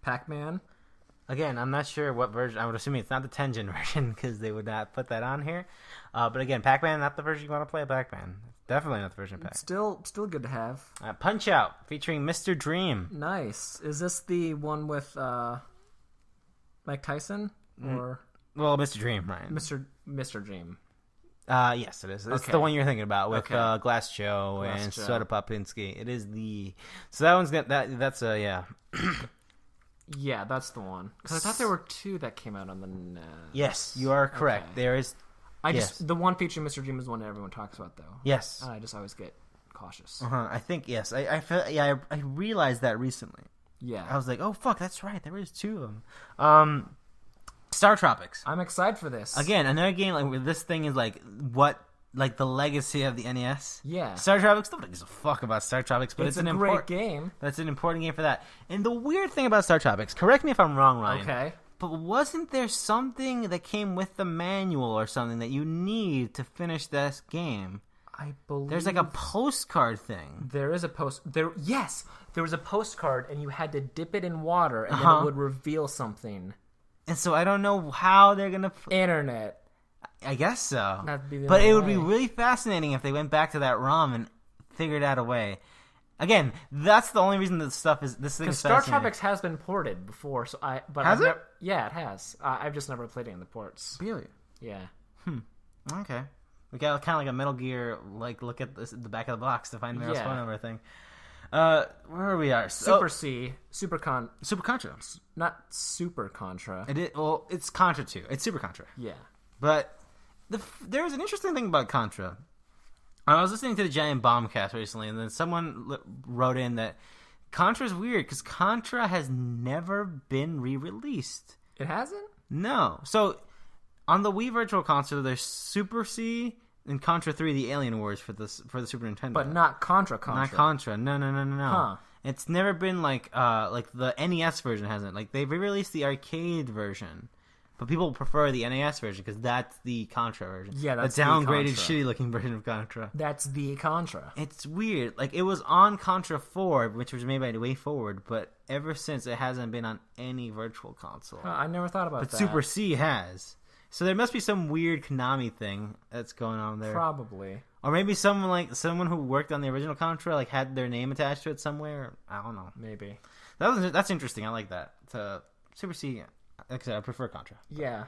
Pac-Man. Again, I'm not sure what version. I would assume it's not the Tengen version because they would not put that on here. But again, Pac-Man, not the version you want to play of Pac-Man. Definitely not the version of Pac-Man. Still good to have. Punch-Out! Featuring Mr. Dream. Nice. Is this the one with Mike Tyson? Or Well, Mr. Dream, Ryan. Mr. Dream. Yes, it is. It's Okay. the one you're thinking about with Okay. Glass Joe Glass and Joe. Soda Popinski. It is the... So that one's... That's yeah. Yeah, that's the one. Because I thought there were 2 that came out on the NES. Yes, you are correct. Okay. There is... The one featuring Mr. Dream is the one that everyone talks about, though. Yes. And I just always get cautious. I think, yes. I feel... Yeah, I realized that recently. Yeah. I was like, oh, fuck, that's right. There is 2 of them. Star Tropics. I'm excited for this. Again, another game like where this thing is like the legacy of the NES. Yeah. Star Tropics. Nobody gives a fuck about Star Tropics, but it's a great game. That's an important game for that. And the weird thing about Star Tropics, correct me if I'm wrong, Ryan. Okay. But wasn't there something that came with the manual or something that you need to finish this game? I believe There's like a postcard thing. there is a Yes, there was a postcard, and you had to dip it in water, and then it would reveal something. And so I don't know how they're gonna. Internet. I guess so. That'd be the But only it would be way. really fascinating if they went back to that ROM and figured out a way. Again, that's the only reason this thing is Because Star fascinating. Tropics has been ported before, so Has it? Yeah, it has. I've just never played it in the ports. Really? Yeah. Okay. We got kind of like a Metal Gear, like look at the back of the box to find Meryl's Yeah. phone number thing. Where we are? Super Contra. Not Super Contra. It is, well, it's Contra 2. It's Super Contra. Yeah. But there was an interesting thing about Contra. I was listening to the Giant Bombcast recently, and then someone wrote in that Contra's weird because Contra has never been re-released. It hasn't? No. So on the Wii Virtual Console, there's Super C and Contra 3: The Alien Wars for the Super Nintendo. But not Contra. Not Contra. No. Huh. It's never been like the NES version hasn't. Like they re-released the arcade version. But people prefer the NES version because that's the Contra version. Yeah, that's the downgraded, Contra. shitty-looking version of Contra. That's the Contra. It's weird. Like, it was on Contra 4, which was made by WayForward, but ever since, it hasn't been on any virtual console. I never thought about that. But Super C has. So there must be some weird Konami thing that's going on there. Probably. Or maybe someone who worked on the original Contra, like, had their name attached to it somewhere. I don't know. Maybe. That's interesting. I like that. Super C... Like I said, I prefer Contra. Yeah.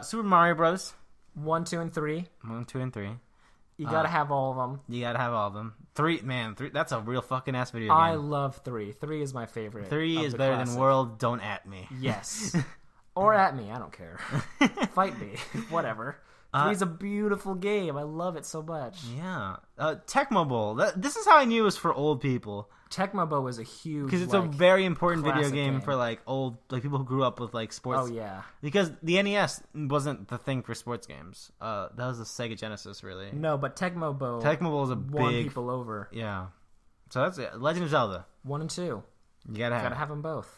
Super Mario Bros. 1, 2, and 3. 1, 2, and 3. You gotta have all of them. You gotta have all of them. 3, that's a real fucking ass video game. I love 3. 3 is my favorite. 3 is better than World. Don't at me. Yes. Or at me. I don't care. Fight me. Whatever. 3 is a beautiful game. I love it so much. Yeah. Tecmo Bowl. This is how I knew it was for old people. Tecmo Bowl is a huge, because it's a very important video game game for old people who grew up with sports. Oh yeah. Because the NES wasn't the thing for sports games. That was the Sega Genesis, really. No, but Tecmo Bowl. Tecmo Bowl is a won big people over. Yeah. So that's it. Legend of Zelda. 1 and 2. You gotta have them both.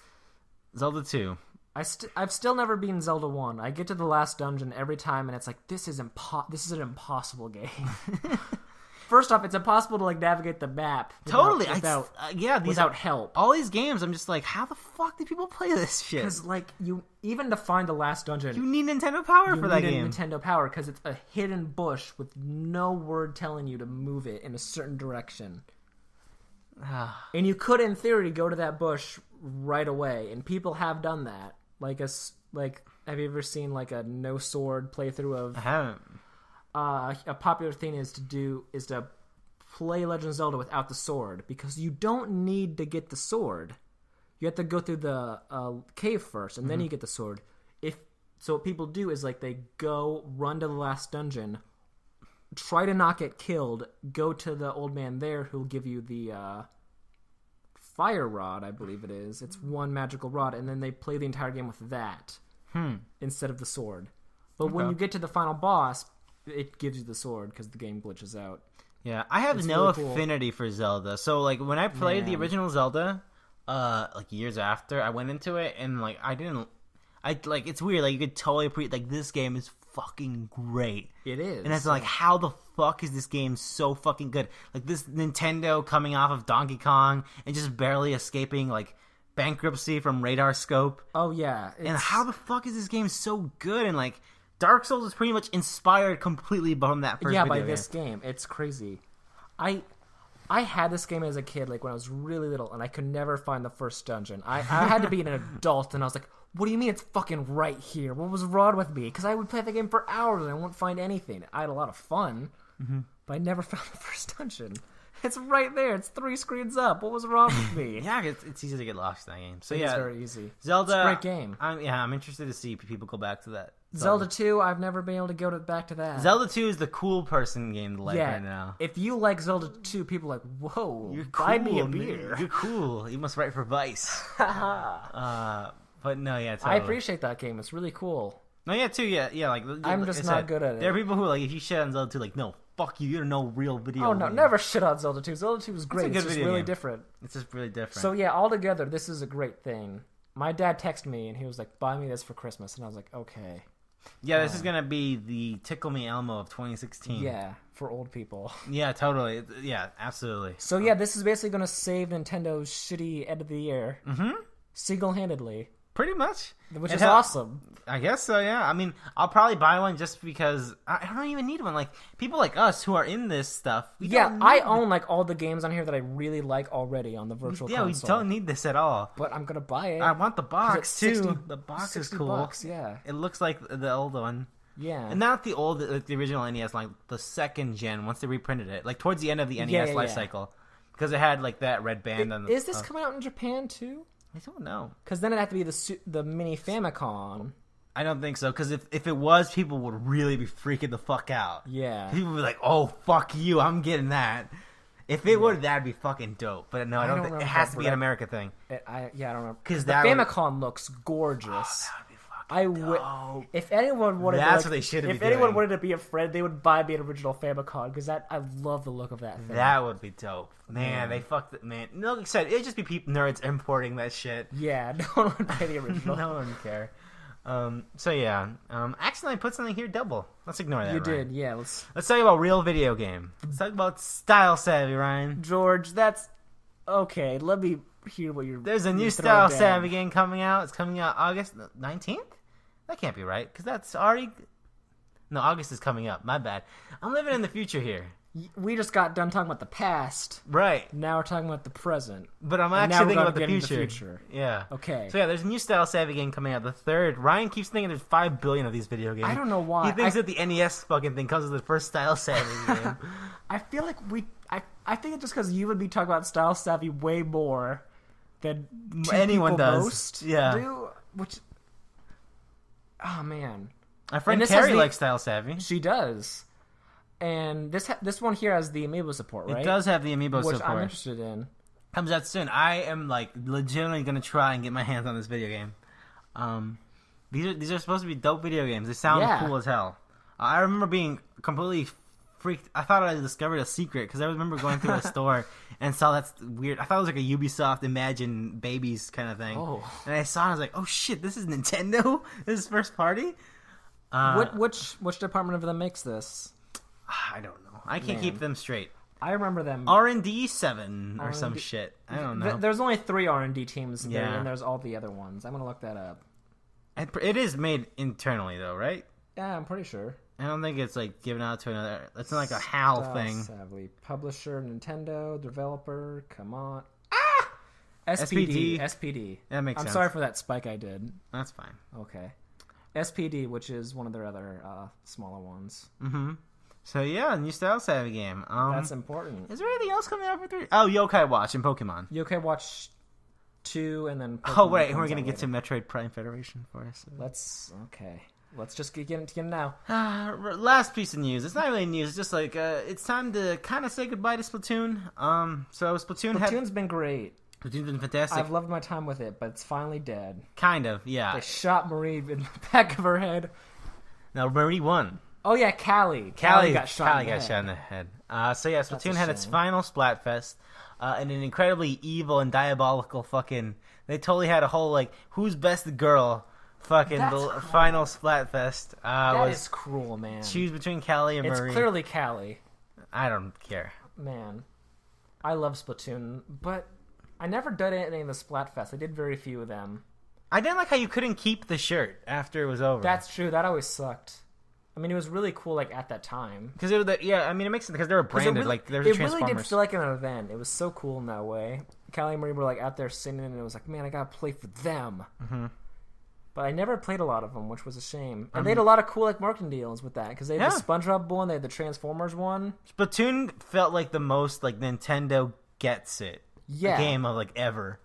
Zelda 2. I've still never beaten Zelda 1. I get to the last dungeon every time, and it's like this is an impossible game. First off, it's impossible to navigate the map without help. All these games, I'm just like, how the fuck do people play this shit? Because even to find the last dungeon, you need Nintendo Power for that game. You need Nintendo Power because it's a hidden bush with no word telling you to move it in a certain direction. And you could, in theory, go to that bush right away, and people have done that. Have you ever seen a no sword playthrough of? I haven't. A popular thing is to play Legend of Zelda without the sword because you don't need to get the sword. You have to go through the cave first, and then you get the sword. So what people do is they go run to the last dungeon, try to not get killed, go to the old man there who'll give you the fire rod, I believe it is. It's one magical rod, and then they play the entire game with that instead of the sword. But when you get to the final boss, it gives you the sword because the game glitches out. Yeah, I have no affinity for Zelda. So when I played the original Zelda, years after, I went into it and it's weird. You could totally appreciate this game is fucking great. It is. And it's how the fuck is this game so fucking good? This Nintendo coming off of Donkey Kong and just barely escaping bankruptcy from Radar Scope. Oh yeah. And how the fuck is this game so good? And Dark Souls is pretty much inspired completely from that first video by game. this game. It's crazy. I had this game as a kid, when I was really little, and I could never find the first dungeon. I had to be an adult, and I was like, what do you mean it's fucking right here? What was wrong with me? Because I would play the game for hours, and I wouldn't find anything. I had a lot of fun, but I never found the first dungeon. It's right there. It's 3 screens up. What was wrong with me? Yeah, it's easy to get lost in that game. So it's very easy. Zelda, it's a great game. I'm interested to see people go back to that. Zelda 2, I've never been able to go back to that. Zelda 2 is the cool person game to right now. If you like Zelda 2, people are like, whoa, you're buy cool, me a beer. Man. You're cool. You must write for Vice. But no, yeah, totally. I appreciate that game. It's really cool. No, yeah, too, yeah. I'm just not good at it. There are people who if you shit on Zelda 2, no, fuck you. You don't know real video. Oh no, never shit on Zelda 2. Zelda 2 was great. It's just really different. It's just really different. So yeah, altogether, this is a great thing. My dad texted me and he was like, "Buy me this for Christmas," and I was like, "Okay." Yeah, this is gonna be the Tickle Me Elmo of 2016. Yeah, for old people. Yeah, totally. Yeah, absolutely. So yeah, this is basically gonna save Nintendo's shitty end of the year, single-handedly. Pretty much. Which is awesome. I guess so, yeah. I mean, I'll probably buy one just because I don't even need one. People like us who are in this stuff. I own all the games on here that I really like already on the virtual console. Yeah, we don't need this at all. But I'm going to buy it. I want the box, too. The box is cool. $60, yeah. It looks like the old one. Yeah. And not the old, the original NES, the second gen, once they reprinted it. Towards the end of the NES life cycle. Because it had, that red band on the... Is this coming out in Japan, too? I don't know. Because then it'd have to be the mini Famicom. I don't think so, because if it was, people would really be freaking the fuck out. Yeah. People would be like, oh, fuck you, I'm getting that. If it would, that'd be fucking dope. But no, I don't think it has to be an America thing. I don't know. Because the Famicom looks gorgeous. Oh, that would be fucking dope. If anyone wanted, that's what they should have. If anyone wanted to be a friend, they would buy me an original Famicom because I love the look of that thing. That would be dope. Man, they fucked it. Man, no, like I said, it'd just be people nerds importing that shit. Yeah, no one would buy the original. No one would care. So yeah, accidentally put something here double. Let's ignore that. You did, yeah. Let's talk about real video game. Let's talk about Style Savvy, Ryan. George, that's okay. Let me hear what you're. There's a new Style Savvy game coming out. It's coming out August 19th. That can't be right because that's already. No, August is coming up. My bad. I'm living in the future here. We just got done talking about the past. Right. Now we're talking about the present. But I'm actually thinking about the future. Yeah. Okay. So yeah, there's a new Style Savvy game coming out. The third. Ryan keeps thinking there's 5 billion of these video games. I don't know why. He thinks that the NES fucking thing comes with the first Style Savvy game. I feel like I think it's just because you would be talking about Style Savvy way more than anyone does. Most yeah. Do, which. Oh man. My friend Carrie likes Style Savvy. She does. And this one here has the amiibo support, right? It does have the amiibo support. Which I'm interested in. Comes out soon. I am like legitimately gonna try and get my hands on this video game. These are supposed to be dope video games. They sound cool as hell. I remember being completely freaked. I thought I discovered a secret because I remember going through a store and saw that's weird. I thought it was like a Ubisoft Imagine Babies kind of thing. Oh. And I saw it, I was like, oh shit, this is Nintendo? This is first party? Which department of them makes this? I don't know. I can't keep them straight. I remember them. R&D 7 or some shit. I don't know. There's only 3 R&D teams there, and there's all the other ones. I'm going to look that up. It is made internally, though, right? Yeah, I'm pretty sure. I don't think it's like given out to another. It's not like a HAL thing. Savvy. Publisher, Nintendo, developer, come on. SPD. SPD. That makes sense. I'm sorry for that spike I did. That's fine. Okay. SPD, which is one of their other smaller ones. Mm-hmm. So yeah, new Style Savvy game. That's important. Is there anything else coming out for 3? Oh, Yokai Watch and Pokemon. Yokai Watch 2 and then Pokemon. Oh wait, we're gonna get to Metroid Prime Federation for us. Let's just get into it now. Last piece of news. It's not really news. It's just like it's time to kind of say goodbye to Splatoon. So Splatoon's been great. Splatoon's been fantastic. I've loved my time with it, but it's finally dead. Kind of, yeah. They shot Marie in the back of her head. No, Marie won. Oh yeah, Callie got shot in the head. So yeah, Splatoon had its final Splatfest, and an incredibly evil and diabolical fucking. They totally had a whole like who's best girl fucking final Splatfest. That is cruel, man. Choose between Callie and Marie. It's clearly Callie. I don't care. Man, I love Splatoon, but I never did any of the Splatfest. I did very few of them. I didn't like how you couldn't keep the shirt after it was over. That's true. That always sucked. I mean, it was really cool, like, at that time. Because it makes sense, because they were branded, like, there was Transformers. It really did feel like an event. It was so cool in that way. Callie and Marie were, like, out there singing, and it was like, man, I gotta play for them. Mm-hmm. But I never played a lot of them, which was a shame. And they had a lot of cool, like, marketing deals with that, because they had the SpongeBob one, they had the Transformers one. Splatoon felt like the most, like, Nintendo gets it game of, like, ever.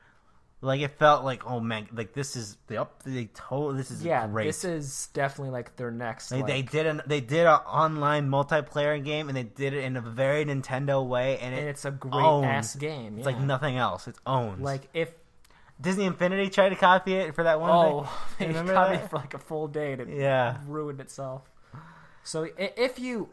Like, it felt like, oh man, like this is this is great. This is definitely like their next. They did an online multiplayer game, and they did it in a very Nintendo way, and it's a great ass game. Yeah. It's like nothing else. It's owned. Like if Disney Infinity tried to copy it for that one thing. They copied it for like a full day, and it ruined itself. So if you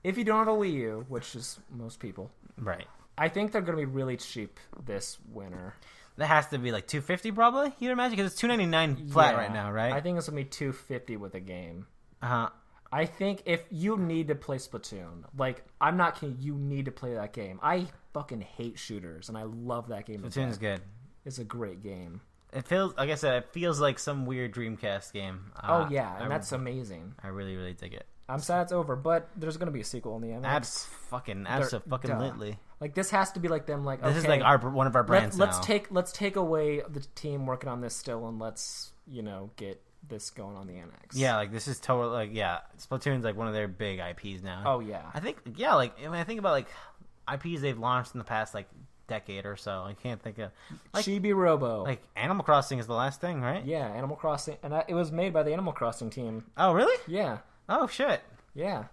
don't have a Wii U, which is most people, right? I think they're going to be really cheap this winter. That has to be like $250 probably, you'd imagine, because it's $299 flat right now, right? I think it's going to be $250 with a game. Uh-huh. I think if you need to play Splatoon, like, I'm not kidding, you need to play that game. I fucking hate shooters, and I love that game. Splatoon's good. It's a great game. It feels, like I said, it feels like some weird Dreamcast game. That's amazing. I really, really dig it. I'm sad it's over, but there's going to be a sequel in the end. Absolutely. Like, this has to be like them, like, this is like one of our brands let's take away the team working on this still, and let's, get this going on the NX. Yeah, like, this is totally, like, Splatoon's, like, one of their big IPs now. Oh, yeah. I think, like, I think about, like, IPs they've launched in the past, like, decade or so. I can't think of... Like, Chibi Robo. Like, Animal Crossing is the last thing, right? Yeah, Animal Crossing. And it was made by the Animal Crossing team. Oh, really? Yeah. Oh, shit. Yeah.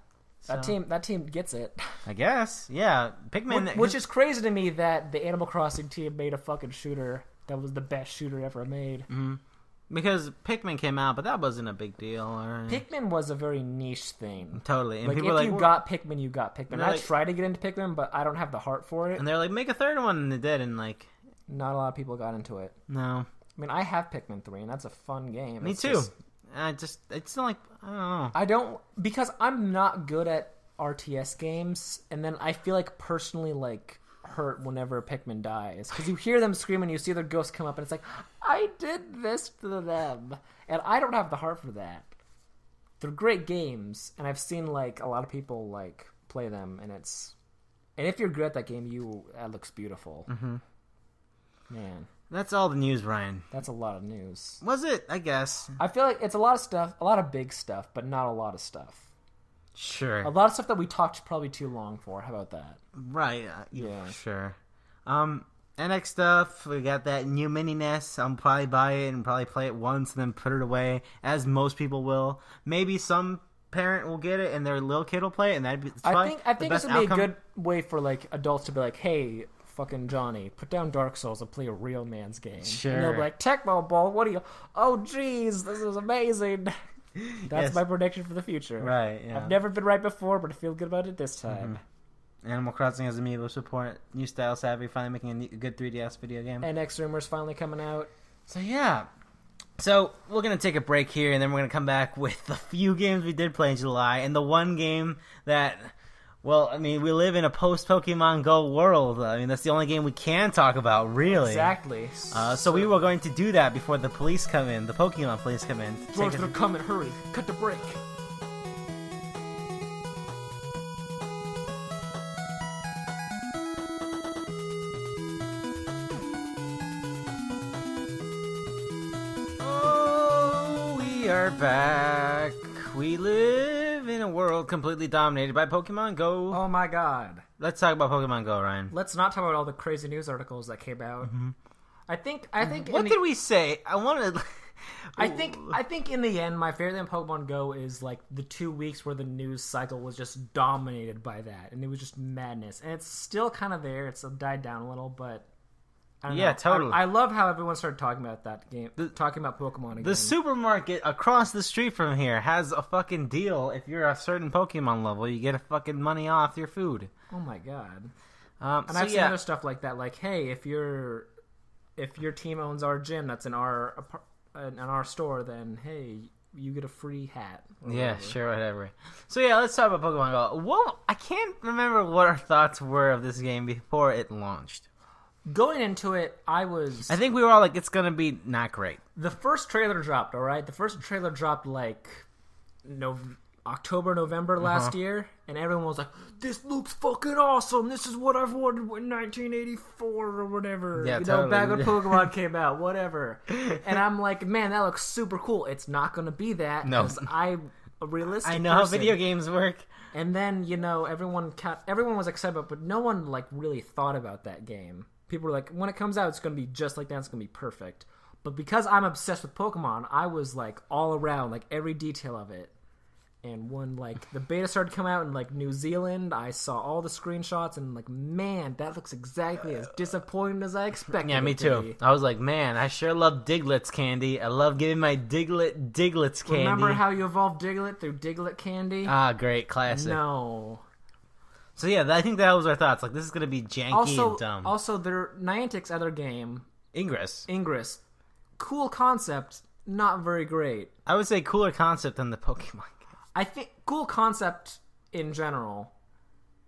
So, That team gets it. I guess, yeah. Pikmin, Which is crazy to me that the Animal Crossing team made a fucking shooter that was the best shooter ever made. Mm-hmm. Because Pikmin came out, but that wasn't a big deal. Pikmin was a very niche thing. Totally. And like, people if you got Pikmin, you got Pikmin. I like, tried to get into Pikmin, but I don't have the heart for it. And they're like, make a third one, and they did, and like... Not a lot of people got into it. No. I mean, I have Pikmin 3, and that's a fun game. Me too. It's not like, I don't know. Because I'm not good at RTS games, and then I feel like personally, like, hurt whenever Pikmin dies. Because you hear them scream and you see their ghosts come up, and it's like, I did this to them. And I don't have the heart for that. They're great games, and I've seen, like, a lot of people, like, play them, and it's... And if you're good at that game, that looks beautiful. Mm-hmm. Man. That's all the news, Ryan. That's a lot of news. Was it? I guess. I feel like it's a lot of stuff, a lot of big stuff, but not a lot of stuff. Sure. A lot of stuff that we talked probably too long for. How about that? Right. Yeah. Sure. NX stuff. We got that new mini NES. I'll probably buy it and probably play it once and then put it away, as most people will. Maybe some parent will get it and their little kid will play it, and that'd be. I think this would be a good way for like adults to be like, hey, fucking Johnny, put down Dark Souls and play a real man's game. Sure. And they'll be like, Tecmo Ball, what are you? Oh, jeez, this is amazing. That's my prediction for the future. Right, yeah. I've never been right before, but I feel good about it this time. Mm-hmm. Animal Crossing has amiibo support. New Style Savvy finally making a good 3DS video game. NX Rumors finally coming out. So, yeah. So, we're going to take a break here, and then we're going to come back with the few games we did play in July, and the one game that... Well, I mean, we live in a post-Pokemon Go world. I mean, that's the only game we can talk about, really. Exactly. So we were going to do that before the police come in, the Pokemon police come in. George, they're coming, hurry. Cut the break. Oh, we are back. We live in a world completely dominated by Pokemon Go. Oh my god. Let's talk about Pokemon Go, Ryan. Let's not talk about all the crazy news articles that came out. Mm-hmm. I think. What did we say? I wanted. I think in the end, my favorite thing in Pokemon Go is like the 2 weeks where the news cycle was just dominated by that, and it was just madness. And it's still kind of there. It's died down a little, but. I don't know. Totally. I love how everyone started talking about that game, talking about Pokemon again. The supermarket across the street from here has a fucking deal. If you're a certain Pokemon level, you get a fucking money off your food. Oh my god! And I've seen other stuff like that. Like, hey, if your team owns our gym that's in our store, then hey, you get a free hat. Yeah, sure, whatever. So yeah, let's talk about Pokemon Go. Well, I can't remember what our thoughts were of this game before it launched. Going into it, I think we were all like, it's going to be not great. The first trailer dropped, all right? The first trailer dropped like October, November last year, and everyone was like, this looks fucking awesome. This is what I've wanted in 1984 or whatever. Yeah, totally. Back when Pokemon came out, whatever. And I'm like, man, that looks super cool. It's not going to be that. No. Because I'm a realistic I know person. how video games work. And then, everyone was excited, but no one like really thought about that game. People were like, when it comes out, it's going to be just like that. It's going to be perfect. But because I'm obsessed with Pokemon, I was like all around, like every detail of it. And when like the beta started coming out in like New Zealand, I saw all the screenshots and like, man, that looks exactly as disappointing as I expected. Yeah, me too. I was like, man, I sure love Diglett's candy. I love getting my Diglett's candy. Remember how you evolved Diglett through Diglett candy? Ah, great, classic. No. So yeah, I think that was our thoughts. Like, this is going to be janky and dumb. Also, their Niantic's other game, Ingress. Cool concept, not very great. I would say cooler concept than the Pokemon game. I think cool concept in general,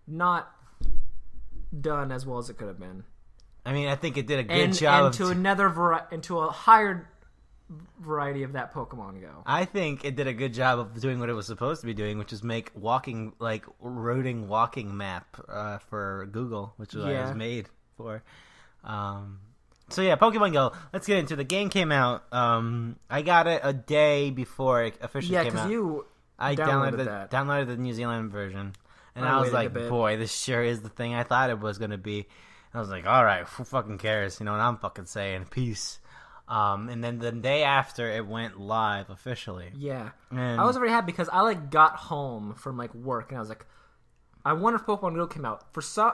not done as well as it could have been. I mean, I think it did a good job. And to a higher variety of that Pokemon Go. I think it did a good job of doing what it was supposed to be doing, which is make routing walking map for Google, which was what it was made for. So yeah, Pokemon Go. Let's get into the game. Came out. I got it a day before it officially came out. I downloaded the New Zealand version, and I was like, boy, this sure is the thing I thought it was going to be. And I was like, all right, who fucking cares? You know what I'm fucking saying? Peace. And then the day after, it went live officially. Yeah. And I was very happy because I like got home from like work and I was like, I wonder if Pokemon Go came out.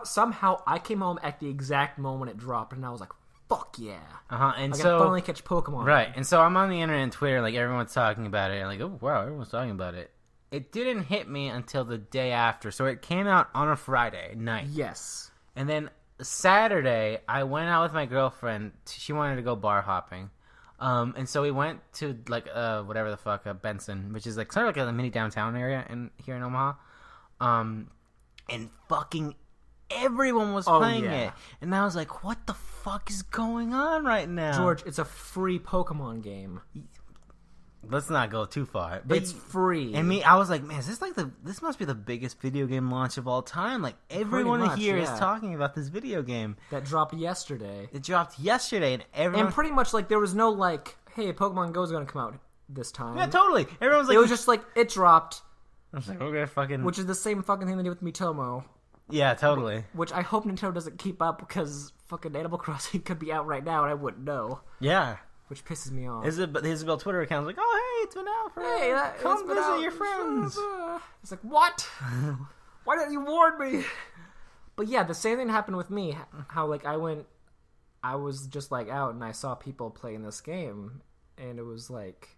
Somehow I came home at the exact moment it dropped, and I was like, fuck yeah. And I so can finally catch Pokemon. right, and so I'm on the internet and Twitter, like everyone's talking about it, and like, oh wow, everyone's talking about it. It didn't hit me until the day after, so it came out on a Friday night. Yes. And then Saturday, I went out with my girlfriend. She wanted to go bar hopping. And so we went to, like, whatever the fuck, Benson, which is, like, sort of like a mini downtown area here in Omaha. And fucking everyone was playing it. And I was like, what the fuck is going on right now? George, it's a free Pokemon game. Let's not go too far. But it's free. And I was like, man, is this like this must be the biggest video game launch of all time. Like, everyone here is talking about this video game. That dropped yesterday. It dropped yesterday, and everyone... And pretty much, like, there was no, like, hey, Pokemon Go is going to come out this time. Yeah, totally. Everyone's like... It was just like, it dropped. I was like, okay, fucking... Which is the same fucking thing they did with Miitomo. Yeah, totally. Which I hope Nintendo doesn't keep up, because fucking Animal Crossing could be out right now and I wouldn't know. Yeah. Which pisses me off. Isabel Twitter account's like, oh, hey, it's been out for... come visit your friends. It's like, what? Why didn't you warn me? But yeah, the same thing happened with me. How, like, I was just, like, out and I saw people playing this game. And it was, like,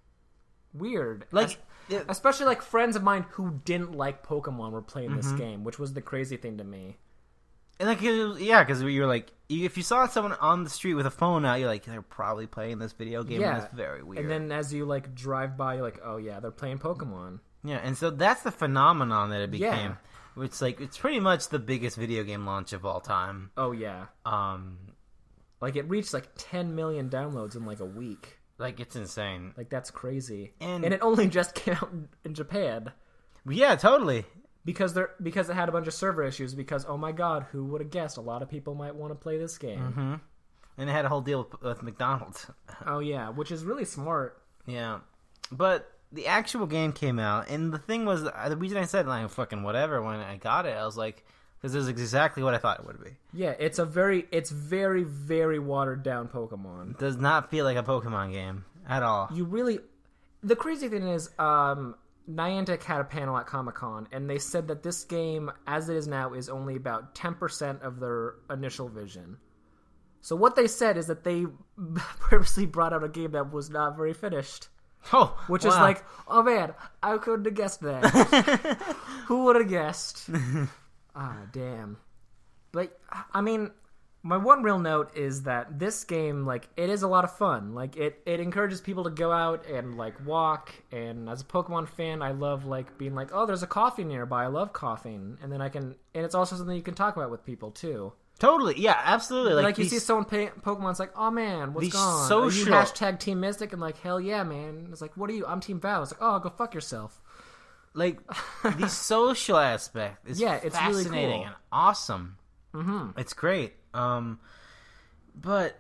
weird. Like... Especially, like, friends of mine who didn't like Pokemon were playing this game, which was the crazy thing to me. And, like, because you're like, if you saw someone on the street with a phone out, you're like, they're probably playing this video game, and it's very weird. And then as you, like, drive by, you're like, oh, yeah, they're playing Pokemon. Yeah, and so that's the phenomenon that it became. Yeah. It's, like, it's pretty much the biggest video game launch of all time. Oh, yeah. Like, it reached, like, 10 million downloads in, like, a week. Like, it's insane. Like, that's crazy. And it only just came out in Japan. Yeah, totally. Because it had a bunch of server issues. Because, oh my god, who would have guessed? A lot of people might want to play this game. Mm-hmm. And it had a whole deal with McDonald's. Oh, yeah, which is really smart. Yeah. But the actual game came out, and the thing was, the reason I said, like, fucking whatever, when I got it, I was like, because this is exactly what I thought it would be. Yeah, it's very, very watered down Pokemon. It does not feel like a Pokemon game at all. The crazy thing is, Niantic had a panel at Comic-Con, and they said that this game, as it is now, is only about 10% of their initial vision. So what they said is that they purposely brought out a game that was not very finished. Oh, which is like, oh man, I couldn't have guessed that. Who would have guessed? Damn. But, I mean, my one real note is that this game, like, it is a lot of fun. Like, it encourages people to go out and, like, walk. And as a Pokemon fan, I love, like, being like, oh, there's a coffee nearby. I love coughing. And then and it's also something you can talk about with people, too. Totally, yeah, absolutely. Like you see someone play Pokemon, it's like, oh man, what's gone? Social... Are you hashtag Team Mystic? And like, hell yeah, man. It's like, what are you? I'm Team Val. It's like, oh, go fuck yourself. Like, the social aspect is it's fascinating really cool. and awesome. Mm-hmm. It's great. But...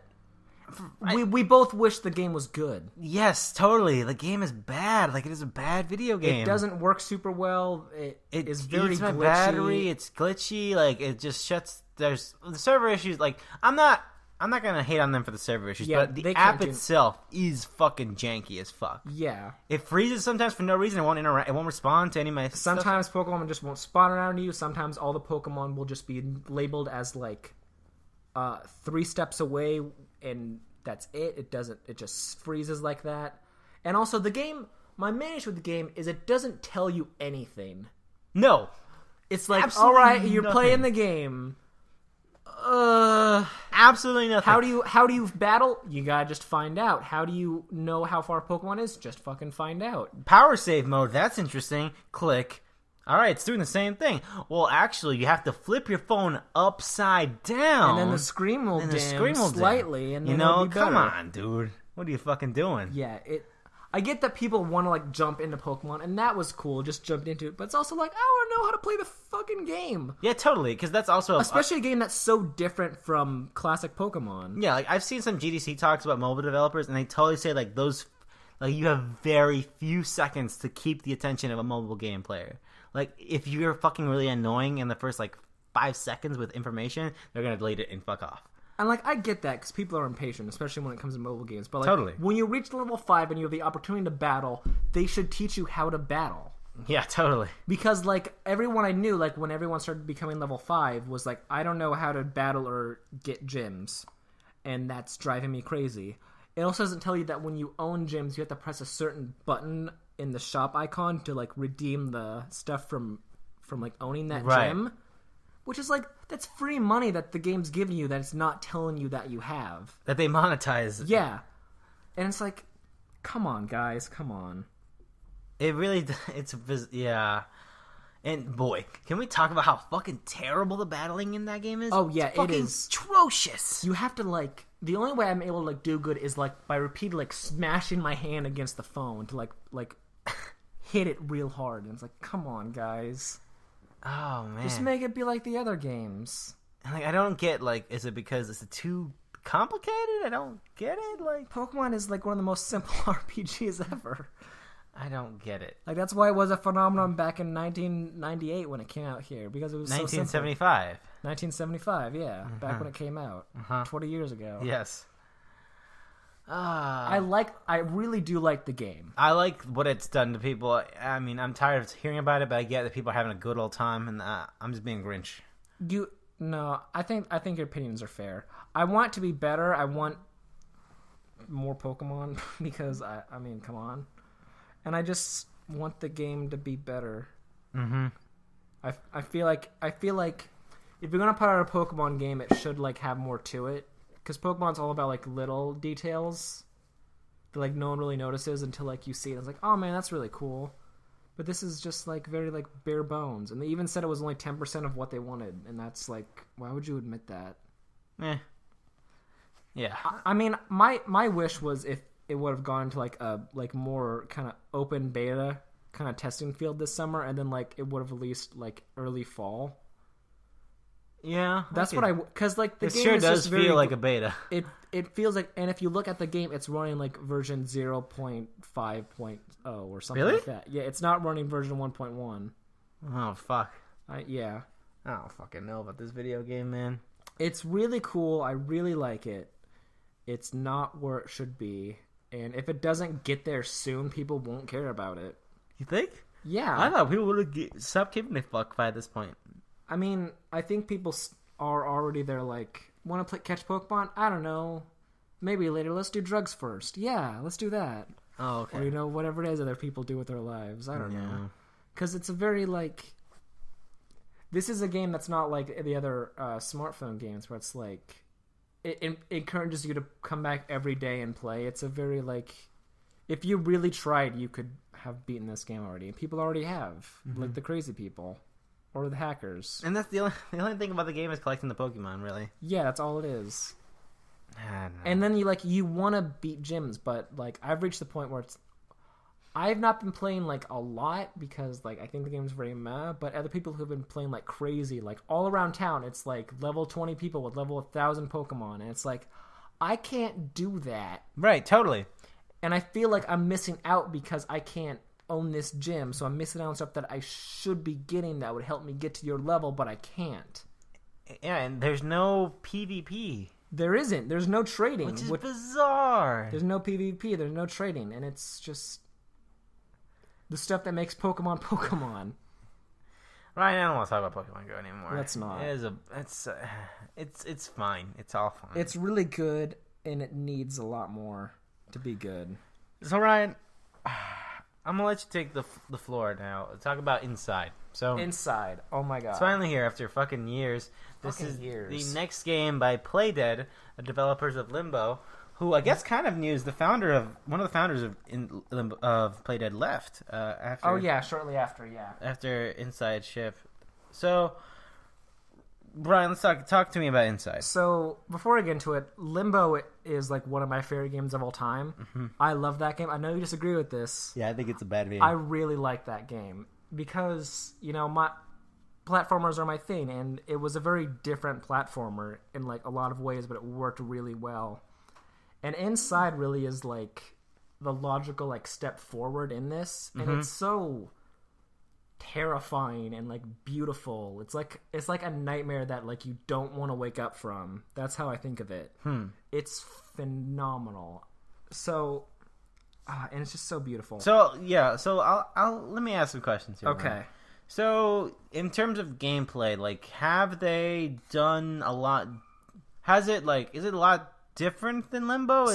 We both wish the game was good. Yes, totally. The game is bad. Like, it is a bad video game. It doesn't work super well. It is very glitchy. Battery. It's glitchy. Like, it just shuts... There's the server issues. Like, I'm not gonna hate on them for the server issues, but the app itself is fucking janky as fuck. Yeah, it freezes sometimes for no reason. It won't interact. It won't respond to any of my Sometimes stuff. Pokemon just won't spawn around you. Sometimes all the Pokemon will just be labeled as like 3 steps away, and that's it. It doesn't. It just freezes like that. And also, the game. My main issue with the game is it doesn't tell you anything. No, it's like, all right, you're playing the game. Absolutely nothing. How do you battle? You gotta just find out. How do you know how far Pokemon is? Just fucking find out. Power save mode, that's interesting. Click. Alright, it's doing the same thing. Well, actually, you have to flip your phone upside down. And then the screen will dim slightly. And then it'll be better. Come on, dude. What are you fucking doing? Yeah, I get that people want to, like, jump into Pokemon, and that was cool, just jumped into it, but it's also like, I want to know how to play the fucking game. Yeah, totally, because that's also... Especially a game that's so different from classic Pokemon. Yeah, like, I've seen some GDC talks about mobile developers, and they totally say, like, those... Like, you have very few seconds to keep the attention of a mobile game player. Like, if you're fucking really annoying in the first, like, 5 seconds with information, they're gonna delete it and fuck off. And, like, I get that, because people are impatient, especially when it comes to mobile games. But, like, Totally. when you reach level 5 and you have the opportunity to battle, they should teach you how to battle. Yeah, totally. Because, like, everyone I knew, like, when everyone started becoming level 5, was like, I don't know how to battle or get gems. And that's driving me crazy. It also doesn't tell you that when you own gems, you have to press a certain button in the shop icon to, like, redeem the stuff from like, owning that gem. Which is, like, that's free money that the game's giving you that it's not telling you that you have. That they monetize. Yeah. And it's like, come on, guys, come on. It really, yeah. And boy, can we talk about how fucking terrible the battling in that game is? Oh, yeah, it's fucking it is. atrocious. You have to, like, the only way I'm able to, like, do good is, like, by repeatedly, like, smashing my hand against the phone to, like, hit it real hard. And it's like, come on, guys. Oh, man. Just make it be like the other games. Like, I don't get, like, is it because it's too complicated? I don't get it. Like, Pokemon is, like, one of the most simple RPGs ever. I don't get it. Like, that's why it was a phenomenon back in 1998 when it came out here, because it was 1975. 1975, yeah. Back when it came out. 20 years ago. Yes. I really do like the game. I like what it's done to people. I mean, I'm tired of hearing about it, but I get that people are having a good old time, and I'm just being Grinch. No, I think your opinions are fair. I want it to be better. I want more Pokemon because I mean, come on. And I just want the game to be better. Mm-hmm. I feel like if you're gonna put out a Pokemon game, it should, like, have more to it. Because Pokemon's all about, like, little details that, like, no one really notices until, like, you see it. And it's like, oh, man, that's really cool. But this is just, like, very, like, bare bones. And they even said it was only 10% of what they wanted. And that's, like, why would you admit that? Yeah. I mean, my wish was if it would have gone to, like, a, like, more kind of open beta kind of testing field this summer. And then, like, it would have released, like, early fall. Yeah, that's what because, like, the game sure is does just feel like a beta. It feels like, and if you look at the game, it's running like version 0.5.0 or something like that. Yeah, it's not running version 1.1. Oh fuck. Yeah. I don't fucking know about this video game, man. It's really cool. I really like it. It's not where it should be, and if it doesn't get there soon, people won't care about it. You think? Yeah. I thought people would have stopped giving a fuck by this point. I mean, I think people are already there, like, want to catch Pokemon? I don't know. Maybe later. Let's do drugs first. Yeah, let's do that. Oh, okay. Or, you know, whatever it is other people do with their lives. I don't know. Because it's a very, like... This is a game that's not like the other smartphone games where it's, like... It encourages you to come back every day and play. It's a very, like... If you really tried, you could have beaten this game already. And people already have. Like the crazy people. Or the hackers. And that's the only thing about the game is collecting the Pokemon, really. Yeah, that's all it is. I don't know. And then you want to beat gyms, but, like, I've reached the point where it's... I've not been playing, like, a lot because, like, I think the game's very meh, but other people who've been playing like crazy, like, all around town, it's, like, level 20 people with level 1,000 Pokemon, and it's like, I can't do that. Right, totally. And I feel like I'm missing out because I can't own this gym, so I'm missing out on stuff that I should be getting that would help me get to your level, but I can't. Yeah, and there's no PvP. There isn't. There's no trading. Which is bizarre. There's no PvP. There's no trading, and it's just the stuff that makes Pokemon Pokemon. Ryan, I don't want to talk about Pokemon Go anymore. Let's not. It's fine. It's all fine. It's really good, and it needs a lot more to be good. So Ryan, I'm gonna let you take the floor now. Talk about Inside. So Inside. Oh my god. It's finally here after fucking years. This is the next game by Playdead, the developers of Limbo, who I guess kind of news one of the founders of Playdead left after. Oh yeah, shortly after, yeah. After Inside ship. So Brian, let's talk to me about Inside. So, before I get into it, Limbo is, like, one of my favorite games of all time. Mm-hmm. I love that game. I know you disagree with this. Yeah, I think it's a bad game. I really like that game because, you know, my platformers are my thing, and it was a very different platformer in, like, a lot of ways, but it worked really well. And Inside really is, like, the logical, like, step forward in this, and it's so terrifying and like beautiful. It's like a nightmare that like you don't want to wake up from. That's how I think of it. It's phenomenal. So and it's just so beautiful. So yeah, so I'll let me ask some questions here. Okay. Man. So in terms of gameplay, like, have they done a lot? Is it a lot different than Limbo?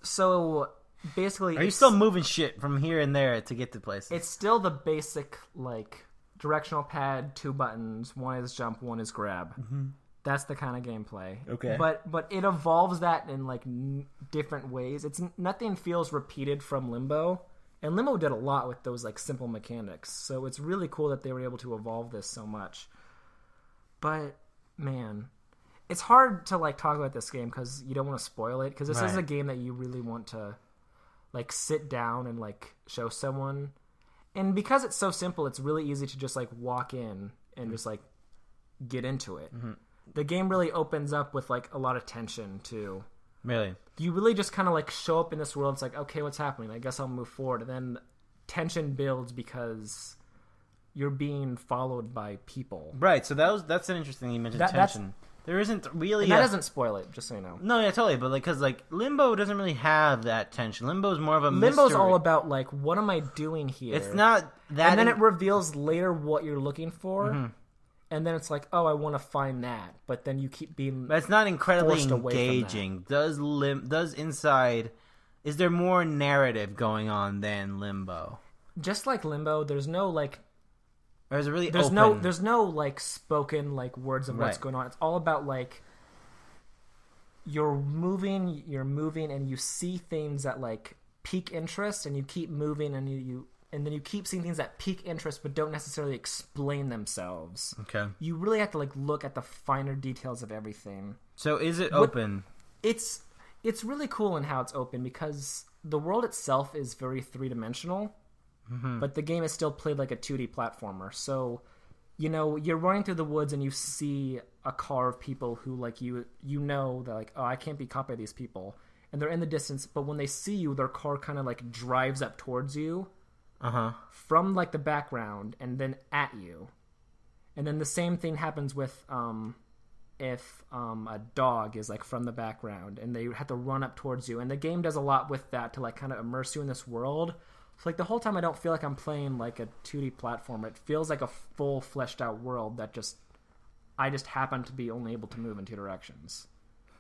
So basically, are you still moving shit from here and there to get to places? It's still the basic like directional pad, 2 buttons. One is jump, one is grab. Mm-hmm. That's the kind of gameplay. Okay. But it evolves that in like different ways. Nothing feels repeated from Limbo, and Limbo did a lot with those like simple mechanics. So it's really cool that they were able to evolve this so much. But man, it's hard to like talk about this game because you don't want to spoil it. Because this is a game that you really want to like sit down and like show someone. And because it's so simple, it's really easy to just like walk in and just like get into it. Mm-hmm. The game really opens up with like a lot of tension too. Really? You really just kind of like show up in this world. It's like, okay, what's happening? I guess I'll move forward. And then tension builds because you're being followed by people. Right. So that's an interesting thing. You mentioned tension. There isn't really. And that doesn't spoil it, just so you know. No, yeah, totally. But like, because like Limbo doesn't really have that tension. Limbo is more of a mystery. Limbo's all about like, what am I doing here? It's not that. And then it reveals later what you're looking for. Mm-hmm. And then it's like, oh, I want to find that, but then you keep being. But it's not incredibly engaging. Does Inside? Is there more narrative going on than Limbo? Just like Limbo, there's no like. Or is it really there's open? There's no like spoken like words of what's going on. It's all about like. You're moving, and you see things that like pique interest, and you keep moving, and and then you keep seeing things that pique interest but don't necessarily explain themselves. Okay. You really have to like look at the finer details of everything. So is it open? It's really cool in how it's open because the world itself is very three-dimensional, but the game is still played like a 2D platformer. So, you're running through the woods and you see a car of people who like you know that like, oh, I can't be caught by these people. And they're in the distance, but when they see you, their car kind of like drives up towards you. From like the background and then at you. And then the same thing happens with if a dog is like from the background and they have to run up towards you. And the game does a lot with that to like kind of immerse you in this world. So like the whole time I don't feel like I'm playing like a 2D platform. It feels like a full fleshed out world that I just happen to be only able to move in 2 directions.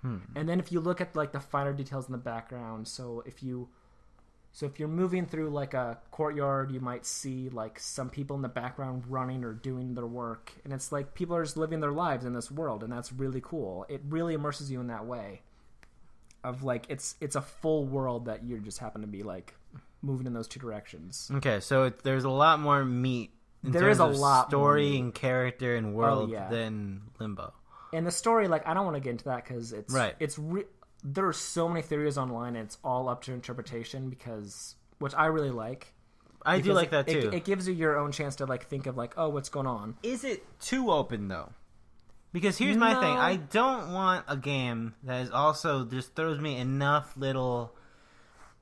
And then if you look at like the finer details in the background, so if you're moving through like a courtyard, you might see like some people in the background running or doing their work. And it's like people are just living their lives in this world, and that's really cool. It really immerses you in that way of like it's a full world that you just happen to be like moving in those 2 directions. Okay, so there's a lot more meat in terms of story and character and world than Limbo. And the story, like, I don't want to get into that because there are so many theories online, and it's all up to interpretation which I really like. I do like that too. It gives you your own chance to like think of like, oh, what's going on? Is it too open though? Because here's my thing: I don't want a game that is also just throws me enough little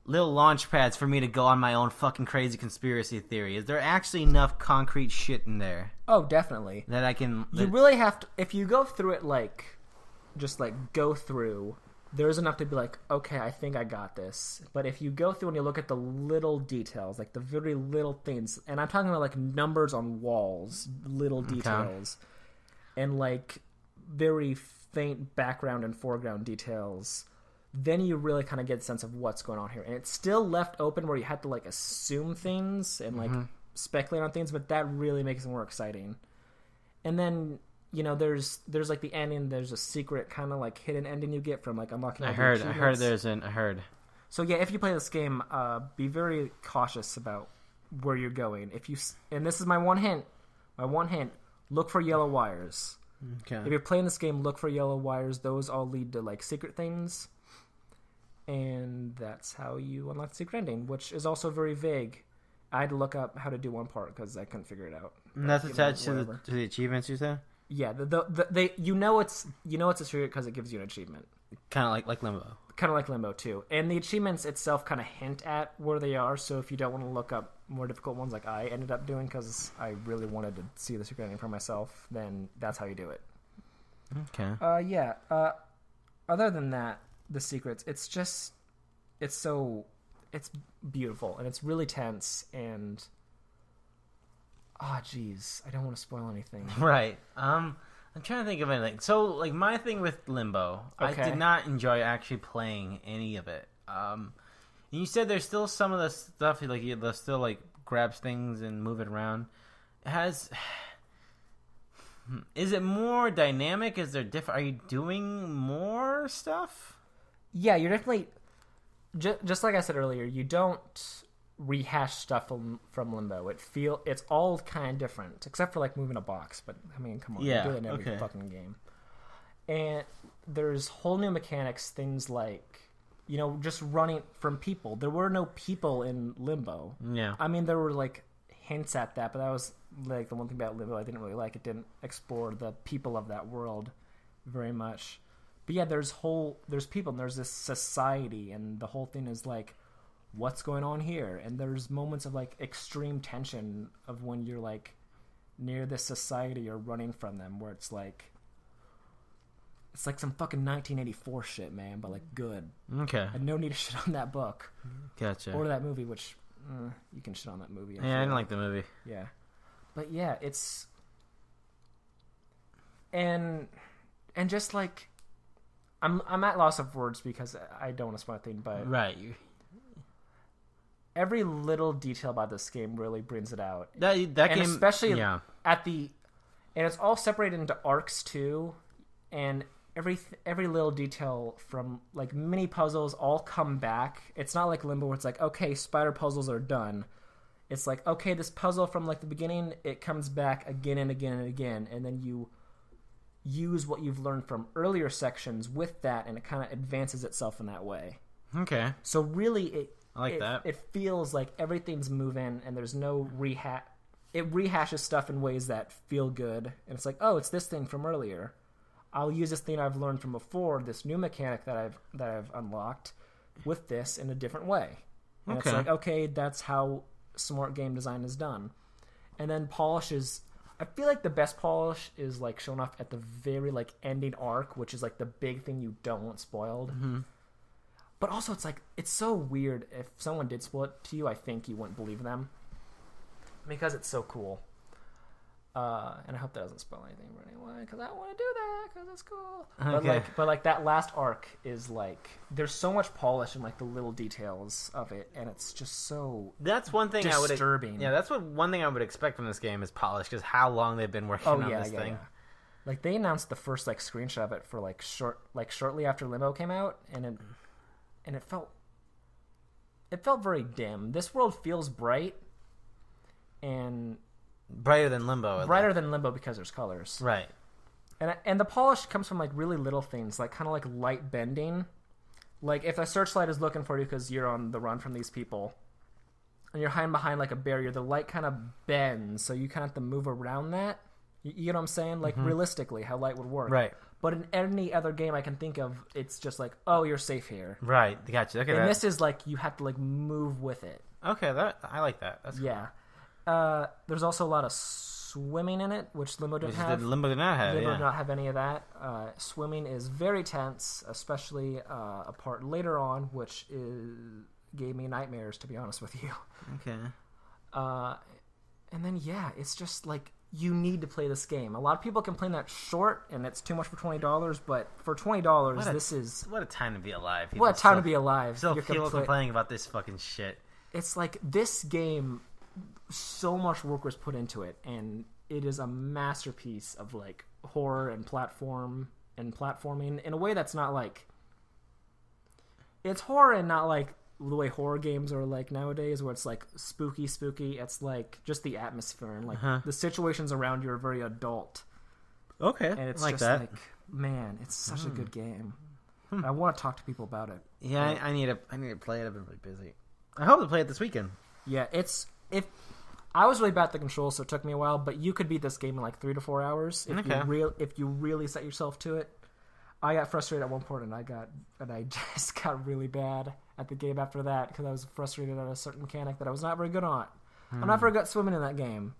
launch pads for me to go on my own fucking crazy conspiracy theory. Is there actually enough concrete shit in there? Oh, definitely. That I can. You really have to. If you go through it like, just like go through. There's enough to be like, okay, I think I got this. But if you go through and you look at the little details, like the very little things, and I'm talking about like numbers on walls, little details, and like very faint background and foreground details, then you really kind of get a sense of what's going on here. And it's still left open where you have to like assume things and like speculate on things, but that really makes it more exciting. And then there's like the ending. There's a secret kind of like hidden ending you get from like unlocking. I heard. So yeah, if you play this game, be very cautious about where you're going. And this is my one hint. Look for yellow wires. Okay. If you're playing this game, look for yellow wires. Those all lead to like secret things, and that's how you unlock the secret ending, which is also very vague. I had to look up how to do one part because I couldn't figure it out. And that's attached to the achievements you said. Yeah, it's a secret because it gives you an achievement. Kind of like Limbo. kind of like Limbo too. And the achievements itself kind of hint at where they are. So if you don't want to look up more difficult ones like I ended up doing because I really wanted to see the secret ending for myself, then that's how you do it. Okay. Other than that, the secrets, it's beautiful and it's really tense and geez, I don't want to spoil anything. Right. I'm trying to think of anything. So, like, my thing with Limbo, Okay. I did not enjoy actually playing any of it. And you said there's still some of the stuff, like, you still, like, grabs things and move it around. It has... Is it more dynamic? Is there different... Are you doing more stuff? Yeah, you're definitely... Just like I said earlier, you don't rehash stuff from Limbo. It's all kind of different, except for like moving a box. But I mean, come on, Yeah, you do it in every fucking game. And there's whole new mechanics, things like just running from people. There were no people in Limbo. Yeah. I mean, there were like hints at that, but that was like the one thing about Limbo I didn't really like. It didn't explore the people of that world very much. But yeah, there's people and there's this society, and the whole thing is like, what's going on here? And there's moments of like extreme tension of when you're like near this society or running from them, where it's like some fucking 1984 shit, man, but like good. Okay. And no need to shit on that book. Gotcha. Or that movie, which you can shit on that movie. Yeah, I didn't like the movie. Yeah. But yeah, it's... And just like... I'm at loss of words because I don't want to spoil a thing, but... Right. Every little detail about this game really brings it out. That and game... especially yeah. at the... And it's all separated into arcs, too. And every little detail from, like, mini puzzles all come back. It's not like Limbo where it's like, okay, spider puzzles are done. It's like, okay, this puzzle from, like, the beginning, it comes back again and again and again. And then you use what you've learned from earlier sections with that, and it kind of advances itself in that way. Okay. So really, I like that. It feels like everything's moving, and there's no rehash. It rehashes stuff in ways that feel good, and it's like, oh, it's this thing from earlier. I'll use this thing I've learned from before, this new mechanic that I've unlocked, with this in a different way. And Okay. It's like, okay, that's how smart game design is done. And then polish is... I feel like the best polish is like shown off at the very like ending arc, which is like the big thing you don't want spoiled. Mm-hmm. But also, it's like, it's so weird. If someone did spoil it to you, I think you wouldn't believe them because it's so cool. And I hope that doesn't spoil anything for anyone, because I want to do that because it's cool. Okay. But like that last arc is like, there's so much polish in like the little details of it, and it's just so That's one thing disturbing. Yeah, that's one thing I would expect from this game is polish, because how long they've been working on this thing. Yeah. Like they announced the first like screenshot of it for like shortly after Limbo came out, and it felt very dim. This world feels bright and Brighter than Limbo. brighter than Limbo because there's colors. Right. And the polish comes from like really little things, like kind of like light bending. Like if a searchlight is looking for you because you're on the run from these people, and you're hiding behind like a barrier, the light kind of bends, so you kind of have to move around that. You know what I'm saying? Like realistically, how light would work. Right. But in any other game I can think of, it's just like, oh, you're safe here. Right. Gotcha. Okay. And this is like you have to like move with it. Okay. I like that. That's cool. Yeah. There's also a lot of swimming in it, which Limbo didn't have. Limbo did not have. Limbo Yeah. did not have any of that. Swimming is very tense, especially a part later on, which gave me nightmares, to be honest with you. Okay. And then yeah, it's just like, you need to play this game. A lot of people complain that it's short and it's too much for $20, but for $20, this is... What a time to be alive. What a time to be alive. Still people complaining about this fucking shit. It's like, this game, so much work was put into it, and it is a masterpiece of like horror and platforming in a way that's not like... It's horror and not like the way horror games are like nowadays, where it's like spooky. It's like just the atmosphere and like the situations around you are very adult. Okay, And it's like just that. like, man, it's such a good game. I want to talk to people about it. Yeah, I need to play it. I've been really busy. I hope to play it this weekend. Yeah, I was really bad at the controls, so it took me a while, but you could beat this game in like 3 to 4 hours if you really set yourself to it. I got frustrated at one point, and I just got really bad at the game after that because I was frustrated at a certain mechanic that I was not very good on. I'm not very good at swimming in that game,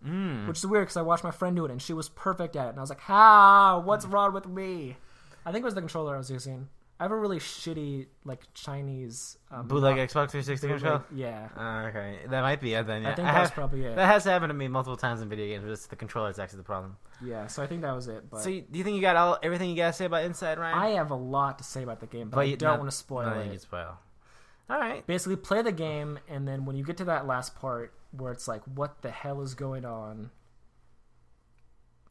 which is weird because I watched my friend do it, and she was perfect at it. And I was like, how? What's wrong with me? I think it was the controller I was using. I have a really shitty, like, Chinese... bootleg Xbox 360 controller? Yeah. Okay. That might be it then, yeah. I think that's probably it. That has happened to me multiple times in video games, but it's the controller that's actually the problem. Yeah, so I think that was it. But So do you think you got everything you got to say about Inside, Ryan? I have a lot to say about the game, but I don't want to spoil nothing it. you spoil. All right. Basically, play the game, and then when you get to that last part where it's like, what the hell is going on?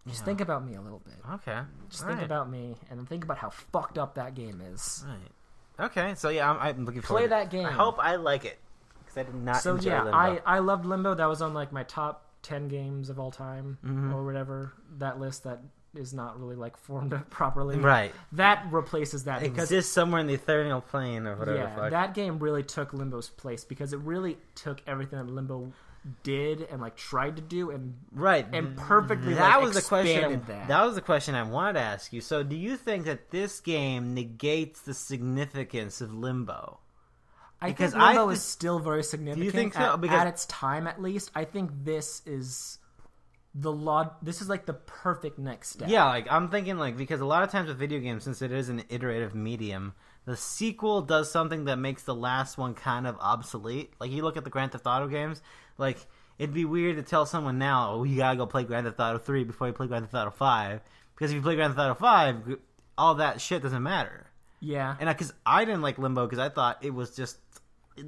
Just think about me a little bit. Okay. Just think about me, and then think about how fucked up that game is. Right. Okay, so yeah, I'm looking forward Play to that game. I hope I like it, because I did not enjoy Limbo. I loved Limbo. That was on like my top 10 games of all time, or whatever, that list that is not really like formed properly. Right. That replaces that. It because exists somewhere in the ethereal plane or whatever the fuck. That game really took Limbo's place because it really took everything that Limbo did and like tried to do and perfectly that was the question. That. That was the question I wanted to ask you. So, do you think that this game negates the significance of Limbo? I think Limbo is still very significant. Do you think so? At its time, at least, I think this is This is like the perfect next step. Yeah, like I'm thinking, like because a lot of times with video games, since it is an iterative medium, the sequel does something that makes the last one kind of obsolete. Like you look at the Grand Theft Auto games, like it'd be weird to tell someone now, "Oh, you gotta go play Grand Theft Auto 3 before you play Grand Theft Auto 5," because if you play Grand Theft Auto 5, all that shit doesn't matter. Yeah. And because I didn't like Limbo because I thought it was just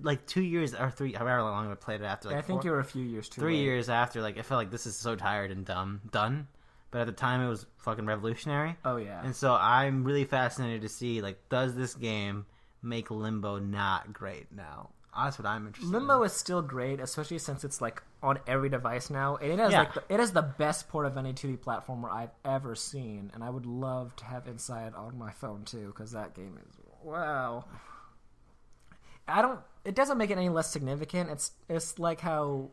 like 2 years or 3, however long I played it after. Like I think you were a few years too 3 late. years after. Like I felt like this is so tired and done. But at the time, it was fucking revolutionary. Oh yeah. And so I'm really fascinated to see, like, does this game make Limbo not great now? That's what I'm interested in. Limbo is still great, especially since it's like on every device now, and it has it has the best port of any 2D platformer I've ever seen, and I would love to have Inside on my phone too, because that game is wow. It doesn't make it any less significant. It's like how,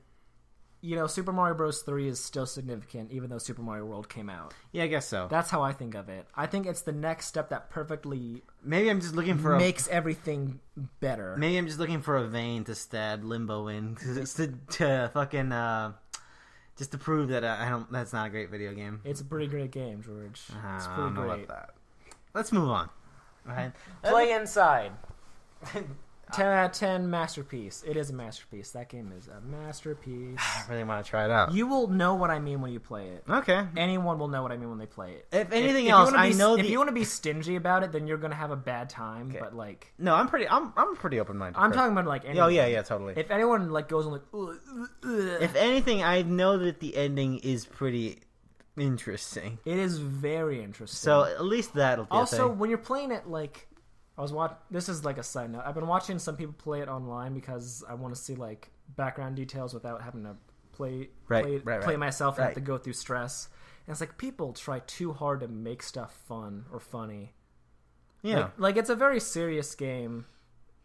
you know, Super Mario Bros. 3 is still significant, even though Super Mario World came out. Yeah, I guess so. That's how I think of it. I think it's the next step that perfectly maybe I'm just looking for makes everything better. Maybe I'm just looking for a vein to stab Limbo in, because it's to fucking just to prove that that's not a great video game. It's a pretty great game, George. It's I pretty don't know great. about that. Let's move on. All right. Play Inside. 10 out of 10 masterpiece. It is a masterpiece. That game is a masterpiece. I really want to try it out. You will know what I mean when you play it. Okay. Anyone will know what I mean when they play it. If anything else, I know if you want to be stingy about it, then you're going to have a bad time. Okay. But like, no, I'm pretty open-minded. I'm talking about like anyone. Oh yeah, totally. If anyone like goes on like, if anything, I know that the ending is pretty interesting. It is very interesting. So at least that'll be also when you're playing it like. This is like a side note. I've been watching some people play it online because I want to see like background details without having to play myself and have to go through stress. And it's like people try too hard to make stuff fun or funny. Yeah, like it's a very serious game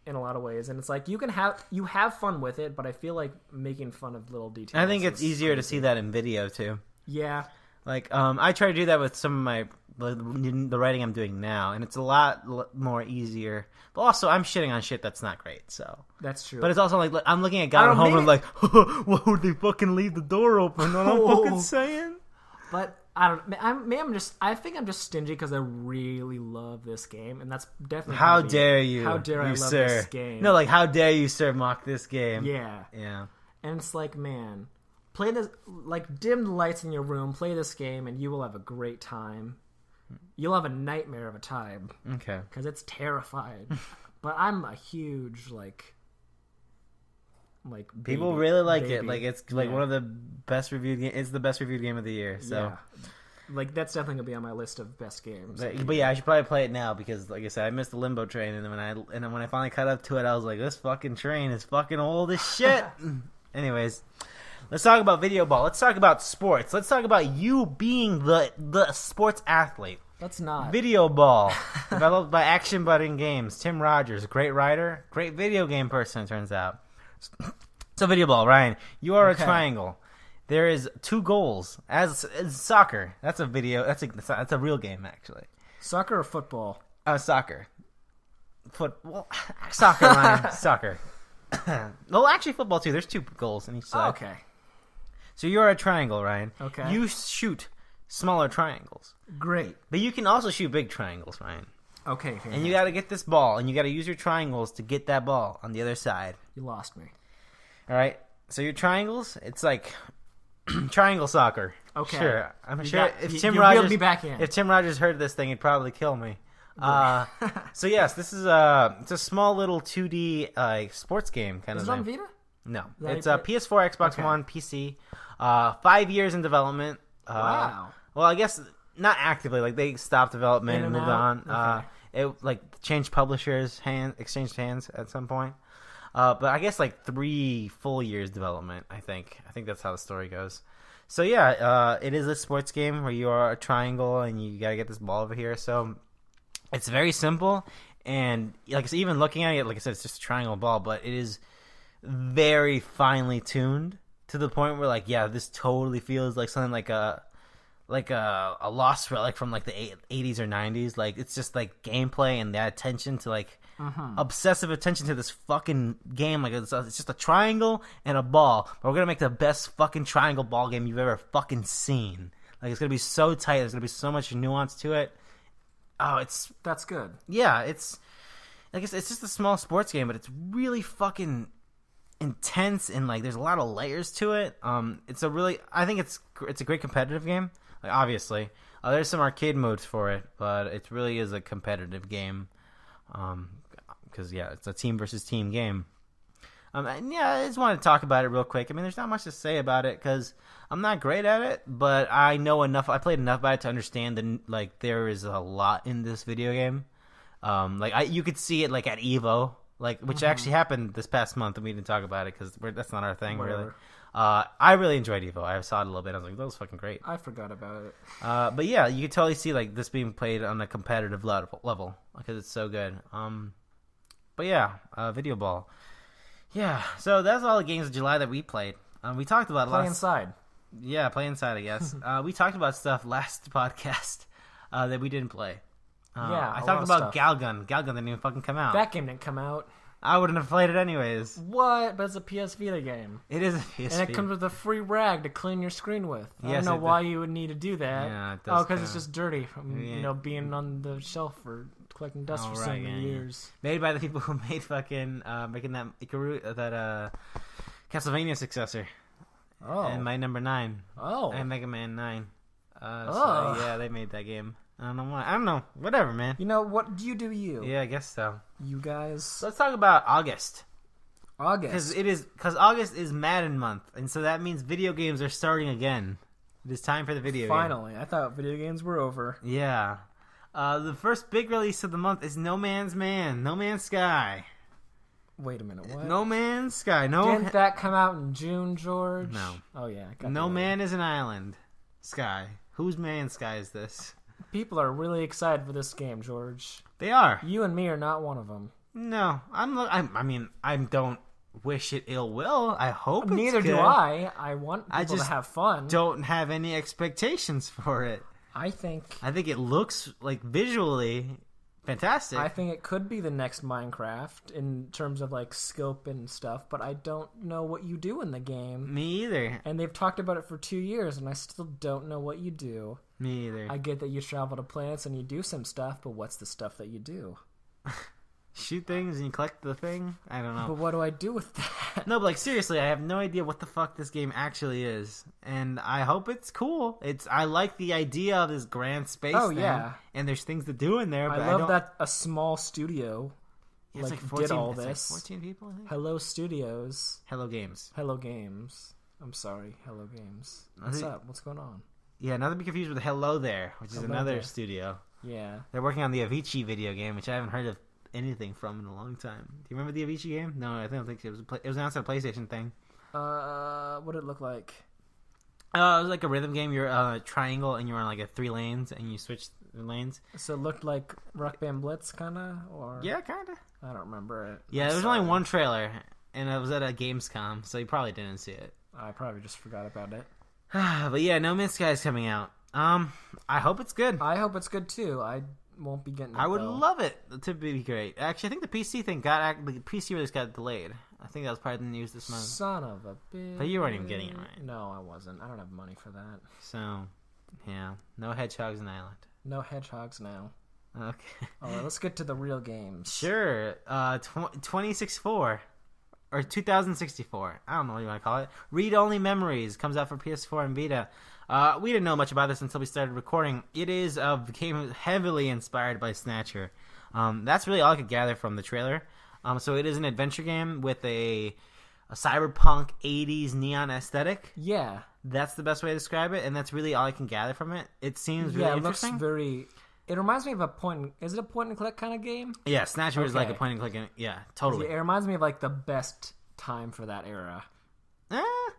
in a lot of ways, and it's like you have fun with it, but I feel like making fun of little details. I think it's easier to see that in video too. Yeah, like I try to do that with some of my. The writing I'm doing now, and it's a lot more easier. But also, I'm shitting on shit that's not great. So that's true. But it's also like I'm looking at God at Home and like, why would they fucking leave the door open? What I'm fucking saying. But I don't. I think I'm just stingy because I really love this game, and that's definitely. How dare you? How dare I love this game? No, like how dare you, sir, mock this game? Yeah. Yeah. And it's like, man, play this. Like, dim the lights in your room. Play this game, and you will have a great time. You'll have a nightmare of a time. Okay. Because it's terrifying. But I'm a huge, like people baby, really like baby. it. Like, it's like one of the best reviewed games. It's the best reviewed game of the year. So, yeah. Like, that's definitely going to be on my list of best games. But yeah, I should probably play it now because, like I said, I missed the Limbo train. And then when I finally caught up to it, I was like, this fucking train is fucking old as shit. Anyways. Let's talk about Videoball. Let's talk about sports. Let's talk about you being the sports athlete. Let's not. Videoball, developed by Action Button Games. Tim Rogers, great writer, great video game person, it turns out. So Videoball, Ryan, you are a triangle. There is 2 goals. As soccer, that's a real game, actually. Soccer or football? Soccer. Soccer, Ryan. Soccer. Well, actually, football too. There's 2 goals in each side. Oh, okay. So you're a triangle, Ryan. Okay. You shoot smaller triangles. Great. But you can also shoot big triangles, Ryan. Okay. And you got to get this ball, and you got to use your triangles to get that ball on the other side. You lost me. All right. So your triangles, it's like triangle soccer. Okay. Sure. I'm sure if Tim reeled Rogers me back in. If Tim Rogers heard this thing, he'd probably kill me. So yes, this is it's a small little 2D sports game kind Is of it on thing. Vita? No, that it's you a play- PS4, Xbox Okay. One, PC. 5 years in development. Wow. Well, I guess not actively. Like they stopped development In and and moved out? on. Okay. It like changed publishers, exchanged hands at some point. But I guess like 3 full years development. I think that's how the story goes. So yeah, it is a sports game where you are a triangle and you gotta get this ball over here. So it's very simple, and like even looking at it, like I said, it's just a triangle ball, but it is very finely tuned to the point where, like, yeah, this totally feels like something like a lost relic from like the 80s or 90s. Like it's just like gameplay and that attention to like obsessive attention to this fucking game. Like it's just a triangle and a ball, but we're gonna make the best fucking triangle ball game you've ever fucking seen. Like it's gonna be so tight. There's gonna be so much nuance to it. Oh, That's good. yeah, it's like it's just a small sports game, but it's really fucking intense and like there's a lot of layers to it. I think it's a great competitive game. Like obviously, there's some arcade modes for it, but it really is a competitive game. Because yeah, it's a team versus team game. And yeah, I just wanted to talk about it real quick. I mean, there's not much to say about it because I'm not great at it, but I know enough. I played enough about it to understand that like there is a lot in this video game. You could see it like at Evo, like which actually happened this past month, and we didn't talk about it because that's not our thing. Whatever. Really. I really enjoyed Evo. I saw it a little bit. I was like, that was fucking great. I forgot about it. But yeah, you could totally see like this being played on a competitive level because it's so good. But yeah, Videoball. Yeah, so that's all the games of July that we played. We talked about Play inside. Yeah, play inside, I guess. We talked about stuff last podcast that we didn't play. Yeah, I a lot talked of about stuff. Galgun. Galgun didn't even fucking come out. That game didn't come out. I wouldn't have played it anyways. What? But it's a PS Vita game. It is a PS And it comes with a free rag to clean your screen with. I Yes, don't know it why you would need to do that. Yeah, it does because it's kinda- just dirty from Yeah. being on the shelf for collecting dust Oh, for so right, many yeah, yeah. years. Made by the people who made fucking making that Castlevania successor. Oh. And my number 9. Oh. And Mega Man 9. Oh. So yeah, they made that game. I don't know why. I don't know. Whatever, man. You know what? You do you. Yeah, I guess so. You guys. So let's talk about August. August. Because August is Madden month, and so that means video games are starting again. It is time for the video game. Finally. I thought video games were over. Yeah. The first big release of the month is No Man's Sky. Wait a minute. What? No Man's Sky. Didn't that come out in June, George? No. Oh, yeah. I got No the Man is an Island. Sky. Whose man's sky is this? People are really excited for this game, George. They are. You and me are not one of them. No, I don't wish it ill will. I hope Neither it's do good. I. I want people to just have fun. Don't have any expectations for it. I think it looks like visually fantastic. I think it could be the next Minecraft in terms of like scope and stuff, but I don't know what you do in the game. Me either. And they've talked about it for 2 years, and I still don't know what you do. Me either. I get that you travel to planets and you do some stuff, but what's the stuff that you do? Shoot things and you collect the thing? I don't know. But what do I do with that? No, but like seriously, I have no idea what the fuck this game actually is, and I hope it's cool. I like the idea of this grand space. Oh, thing, yeah. and there's things to do in there. But I love that a small studio It's like 14, did all it's this. Like 14 people, I think. Hello Studios. Hello Games. Hello Games. I'm sorry, Hello Games. What's up? What's going on? Yeah, not to be confused with Hello There, which is Hello another There. studio. Yeah. They're working on the Avicii video game, which I haven't heard of anything from in a long time. Do you remember the Avicii game? No, I don't think it was. It was announced at a PlayStation thing. What did it look like? It was like a rhythm game. You're a triangle, and you're on like 3 lanes, and you switch the lanes. So it looked like Rock Band Blitz, kind of, or Yeah, kind of. I don't remember it. Yeah, I'm there was sorry. only one trailer, and it was at a Gamescom, so you probably didn't see it. I probably just forgot about it. But yeah, No Man's Sky is coming out. I hope it's good. I hope it's good too. won't be getting it. I would though. love it to be great. Actually, I think the PC thing the PC release got delayed. I think that was probably the news this month. Son of a bitch. But you weren't even getting it right. No, I wasn't. I don't have money for that. So, yeah, no hedgehogs in Island. No hedgehogs now. Okay. All right, let's get to the real games. Sure. 2064 or 2064. I don't know what you want to call it. Read Only Memories comes out for PS4 and Vita. We didn't know much about this until we started recording. It is a game heavily inspired by Snatcher. That's really all I could gather from the trailer. So it is an adventure game with a cyberpunk 80s neon aesthetic. Yeah. That's the best way to describe it, and that's really all I can gather from it. It seems really interesting. It looks very... It reminds me of is it a point-and-click kind of game? Yeah, Snatcher is like a point-and-click. Yeah, totally. It reminds me of like the best time for that era.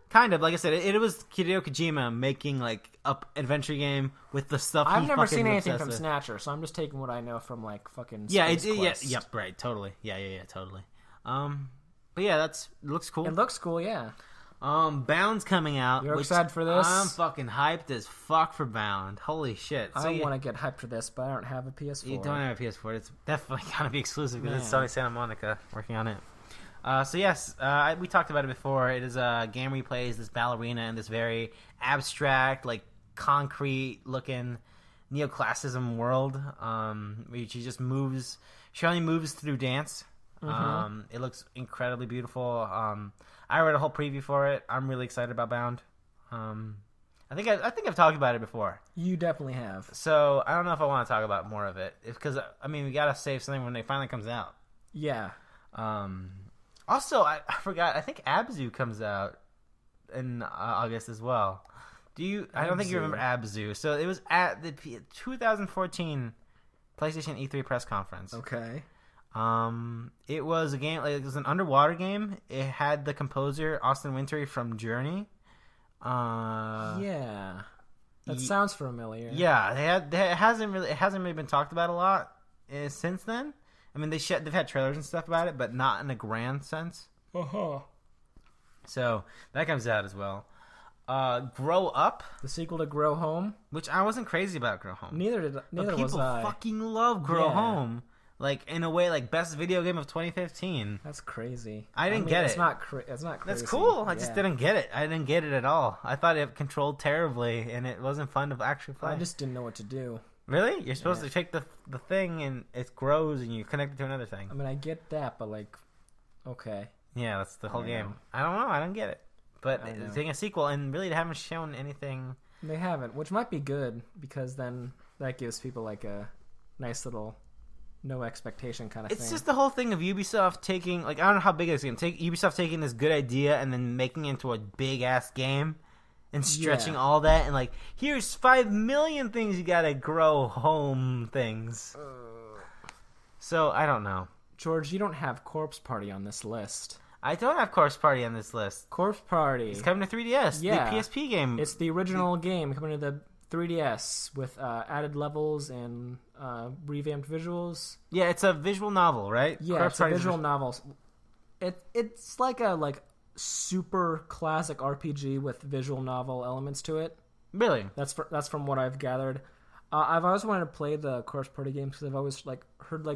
Kind of. Like I said, it was Hideo Kojima making like an adventure game with the stuff I've never seen anything from Snatcher, so I'm just taking what I know from like fucking Space Quest. Yep, right, totally. Yeah, totally. But yeah, it looks cool. It looks cool, yeah. Bound's coming out. You're excited for this? I'm fucking hyped as fuck for Bound. Holy shit. So I want to get hyped for this, but I don't have a PS4. You don't have a PS4. It's definitely going to be exclusive because it's Man. Sony Santa Monica working on it. So yes, we talked about it before. It is a game where he plays this ballerina in this very abstract, like concrete-looking neoclassicism world. Where she just moves. She only moves through dance. Mm-hmm. It looks incredibly beautiful. I read a whole preview for it. I'm really excited about Bound. I think I've talked about it before. You definitely have. So I don't know if I want to talk about more of it. Because I mean, we gotta save something when it finally comes out. Yeah. Also, I forgot. I think Abzu comes out in August as well. I don't think you remember Abzu. So it was at the 2014 PlayStation E3 press conference. Okay. It was a game. Like, it was an underwater game. It had the composer Austin Wintory from Journey. Yeah. That sounds familiar. Yeah, it hasn't really been talked about a lot since then. I mean, they've had trailers and stuff about it, but not in a grand sense. Uh-huh. So that comes out as well. Grow Up, the sequel to Grow Home, which I wasn't crazy about Grow Home. Neither was I. People fucking love Grow Home. Like, in a way, like, best video game of 2015. That's crazy. I didn't get it. It's not crazy. That's cool. I just didn't get it. I didn't get it at all. I thought it controlled terribly, and it wasn't fun to actually play. I just didn't know what to do. Really? You're supposed to take the thing, and it grows, and you connect it to another thing. I mean, I get that, but, like, okay. Yeah, that's the whole game. I don't know. I don't get it. But it's taking a sequel, and really they haven't shown anything. They haven't, which might be good, because then that gives people, like, a nice little... no expectation kind of thing. It's just the whole thing of Ubisoft taking, like, I don't know how big it's going to take. Ubisoft taking this good idea and then making it into a big-ass game and stretching all that. And, like, here's 5 million things you got to grow home things. So, I don't know. George, you don't have Corpse Party on this list. I don't have Corpse Party on this list. Corpse Party. It's coming to 3DS. Yeah. The PSP game. It's the original game coming to the 3DS with added levels and revamped visuals. Yeah, it's a visual novel, right? Yeah, Corpse it's a visual novel. It's like a super classic RPG with visual novel elements to it. Really? That's from what I've gathered. I've always wanted to play the Corpse Party games because I've always heard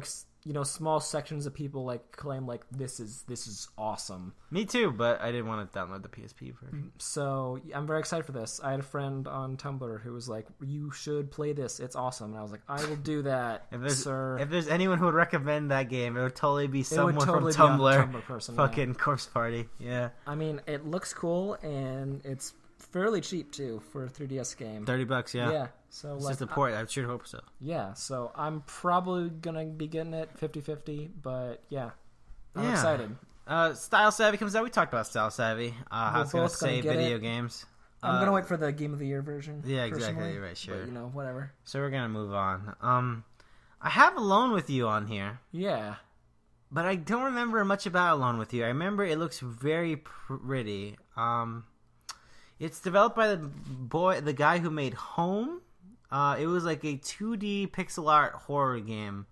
small sections of people claim this is awesome. Me too, but I didn't want to download the PSP version. So I'm very excited for this. I had a friend on Tumblr who was like, "You should play this. It's awesome." And I was like, "I will do that, sir." If there's anyone who would recommend that game, it would totally be someone from be Tumblr. a Tumblr person, fucking Corpse Party. Yeah. I mean, it looks cool and it's fairly cheap too for a 3DS game. $30, yeah. Yeah. So it's just a port. I should hope so. Yeah, so I'm probably gonna be getting it 50-50, but yeah. I'm excited. Style Savvy comes out. We talked about Style Savvy. How it's gonna save video games. I'm gonna wait for the Game of the Year version. Yeah, exactly. You're right, sure. But, whatever. So we're gonna move on. I have Alone with You on here. Yeah. But I don't remember much about Alone with You. I remember it looks very pretty. It's developed by the guy who made Home. It was like a 2D pixel art horror game.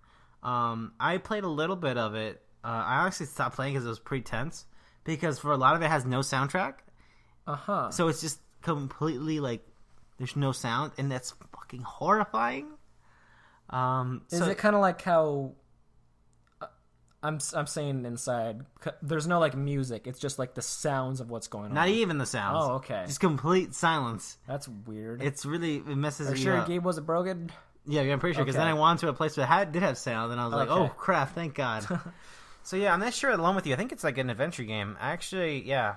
I played a little bit of it. I actually stopped playing because it was pretty tense. Because for a lot of it has no soundtrack. Uh-huh. So it's just completely there's no sound. And that's fucking horrifying. Is it kind of like how I'm saying inside? There's no like music. It's just like the sounds of what's going on. Not even the sounds. Oh, okay. Just complete silence. That's weird. It messes Are me you sure up. your game wasn't broken? Yeah, I'm pretty sure. Because then I wanted to a place that did have sound, and I was like, oh crap, thank God. So yeah, I'm not sure along with you. I think it's like an adventure game. Actually, yeah.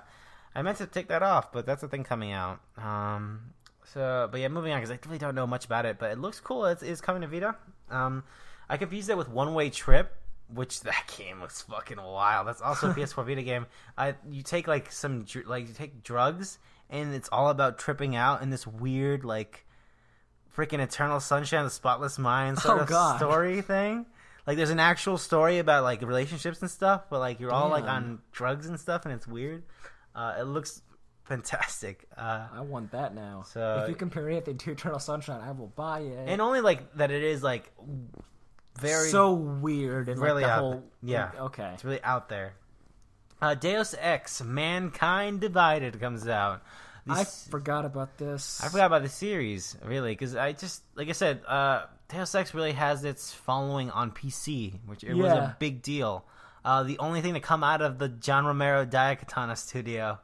I meant to take that off, but that's a thing coming out. But yeah, moving on, because I really don't know much about it, but it looks cool. It's coming to Vita. I confused it with One Way Trip, which that game looks fucking wild. That's also a PS4 Vita game. You take like you take drugs, and it's all about tripping out in this weird like freaking Eternal Sunshine of the Spotless Mind sort of story thing. Like there's an actual story about like relationships and stuff, but like you're all like on drugs and stuff, and it's weird. It looks fantastic. I want that now. So if you compare anything to Eternal Sunshine, I will buy it. And only like that it is like very so weird and really like the out whole okay, it's really out there. Deus Ex Mankind Divided comes out. I forgot about this. I forgot about the series, really, because like I said, Deus Ex really has its following on PC, which it was a big deal. The only thing to come out of the John Romero Daikatana studio,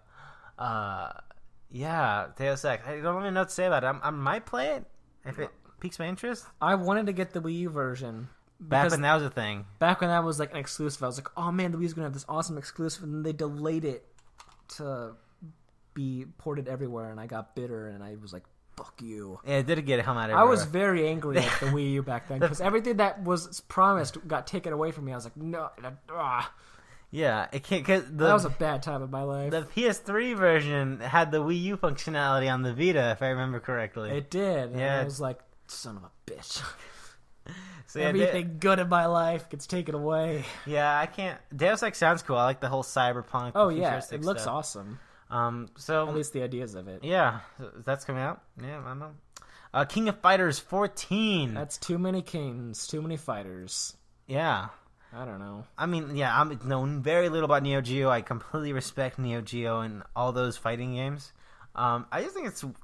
Deus Ex. I don't even know what to say about it. I might play it if it piques my interest. I wanted to get the Wii U version. Back when that was a thing. Back when that was like an exclusive, I was like, oh man, the Wii U's going to have this awesome exclusive, and then they delayed it to be ported everywhere, and I got bitter, and I was like, fuck you. Yeah, it did get home out everywhere. I was very angry at the Wii U back then, because everything that was promised got taken away from me. I was like, no. Yeah, it can't. That was a bad time in my life. The PS3 version had the Wii U functionality on the Vita, if I remember correctly. It did. Yeah. I was like, son of a bitch. So everything good in my life gets taken away. Yeah, I can't. Deus Ex sounds cool. I like the whole cyberpunk. Oh yeah, it looks awesome. So at least the ideas of it. Yeah, that's coming out. Yeah, I don't know. King of Fighters 14. That's too many kings, too many fighters. Yeah. I don't know. I mean, yeah, I'm known very little about Neo Geo. I completely respect Neo Geo and all those fighting games. I just think it's, like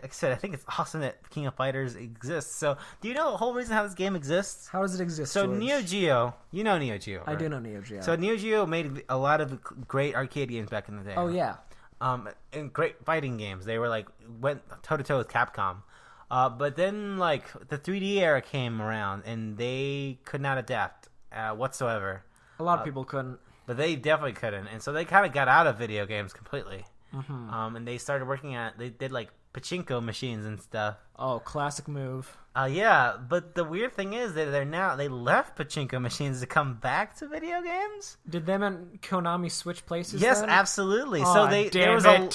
I said, I think it's awesome that King of Fighters exists. So, do you know the whole reason how this game exists? How does it exist, So, George? Neo Geo, you know Neo Geo, right? I do know Neo Geo. So, Neo Geo made a lot of great arcade games back in the day. Oh, yeah. And great fighting games. They were went toe-to-toe with Capcom. But then, the 3D era came around, and they could not adapt whatsoever. A lot of people couldn't. But they definitely couldn't. And so they kind of got out of video games completely. Mm-hmm. And they started they did pachinko machines and stuff. Oh, classic move. Yeah, but the weird thing is that they left pachinko machines to come back to video games. Did them and Konami switch places? Yes, then? absolutely. Oh, So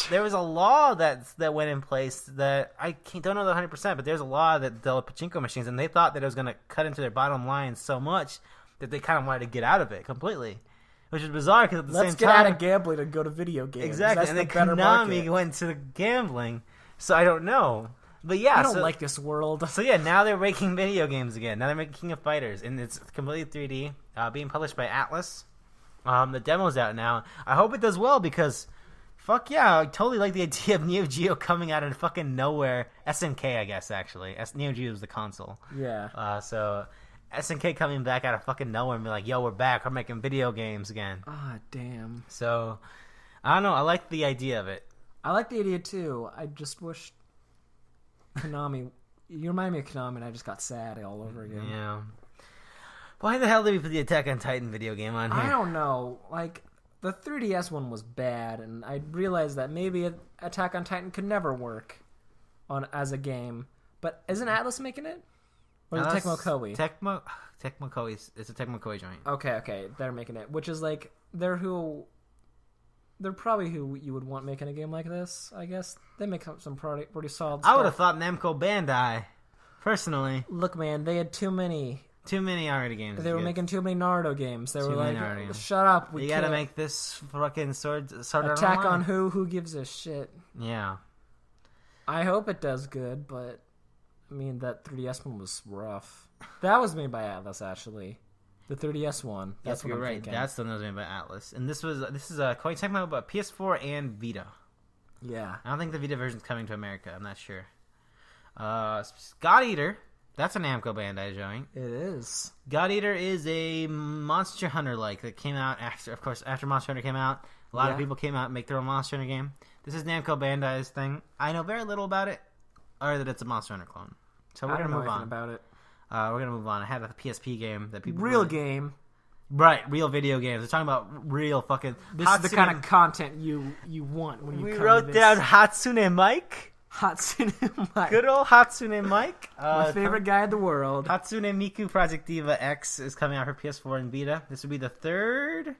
there was a law that went in place that don't know the 100%, but there's a law that dealt with pachinko machines, and they thought that it was going to cut into their bottom line so much that they kind of wanted to get out of it completely. Which is bizarre because at the same time... Let's get out of gambling and go to video games. Exactly, That's and then better Konami market. went to the gambling. So I don't know. But yeah, I don't like this world. So yeah, now they're making video games again. Now they're making King of Fighters, and it's completely 3D, being published by Atlas. The demo's out now. I hope it does well because, fuck yeah, I totally like the idea of Neo Geo coming out of fucking nowhere. SNK, I guess, actually. Neo Geo is the console. Yeah. So SNK coming back out of fucking nowhere and be like, yo, we're back. We're making video games again. Ah, damn. So, I don't know. I like the idea of it. I like the idea, too. I just wish Konami... You remind me of Konami, and I just got sad all over again. Yeah. Why the hell did we put the Attack on Titan video game on here? I don't know. The 3DS one was bad, and I realized that maybe Attack on Titan could never work as a game. But isn't Atlas making it? Or is it Tecmo Koei? Tecmo Koei. It's a Tecmo Koei joint. Okay. They're making it. Which is they're probably who you would want making a game like this, I guess. They make some pretty solid stuff. I would have thought Namco Bandai, personally. Look, man, they had too many already games. They were making too many Naruto games. They were like, shut up. You gotta make this fucking sword Attack on who? Who gives a shit? Yeah. I hope it does good, but I mean, that 3DS one was rough. That was made by Atlas, actually. The 3DS one. That's what you're I'm right. thinking. That's the one that was made by Atlas. And this is Koei Tecmo, but PS4 and Vita. Yeah. I don't think the Vita version's coming to America. I'm not sure. God Eater That's a Namco Bandai joint. It is. God Eater is a Monster Hunter-like that came out after Monster Hunter came out. A lot of people came out and make their own Monster Hunter game. This is Namco Bandai's thing. I know very little about it, or that it's a Monster Hunter clone. So we're going to move on. About it. We're going to move on. I had a PSP game that people... Game. Right, real video games. We're talking about real fucking... This is the kind of content you want when you come wrote to this. down Hatsune Mike. Hatsune Mike. Good old Hatsune Mike. My favorite guy in the world. Hatsune Miku Project Diva X is coming out for PS4 and Vita. This would be the third...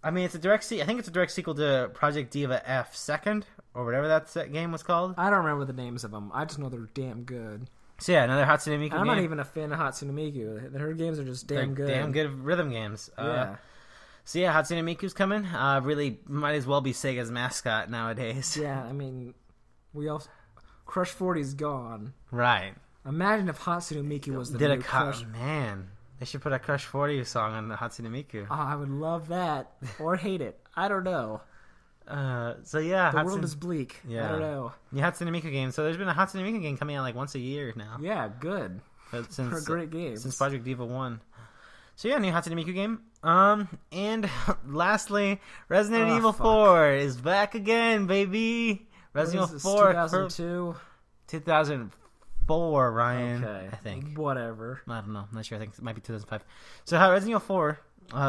I mean, it's a direct I think it's a direct sequel to Project Diva F Second, or whatever that game was called. I don't remember the names of them. I just know they're damn good. So yeah, another Hatsune Miku game. I'm not even a fan of Hatsune Miku. Her games are just damn good. Damn good rhythm games. Yeah. So yeah, Hatsune Miku's coming. Really might as well be Sega's mascot nowadays. Yeah, I mean, Crush 40's gone. Right. Imagine if Hatsune Miku was the new Crush. Man, they should put a Crush 40 song on the Hatsune Miku. Oh, I would love that. Or hate it. I don't know. So yeah, the world is bleak. Yeah. I don't know. Yeah, Hatsune Miku game. So there's been a Hatsune Miku game coming out like once a year now. Yeah, good. Since, For a great game. Since Project Diva 1. So yeah, new Hatsune Miku game. And lastly, Resident Evil 4 is back again, baby. Resident Evil 4 2002. 2004, Ryan. Okay. I think. Whatever. I don't know. I'm not sure. I think it might be 2005. So Resident Evil 4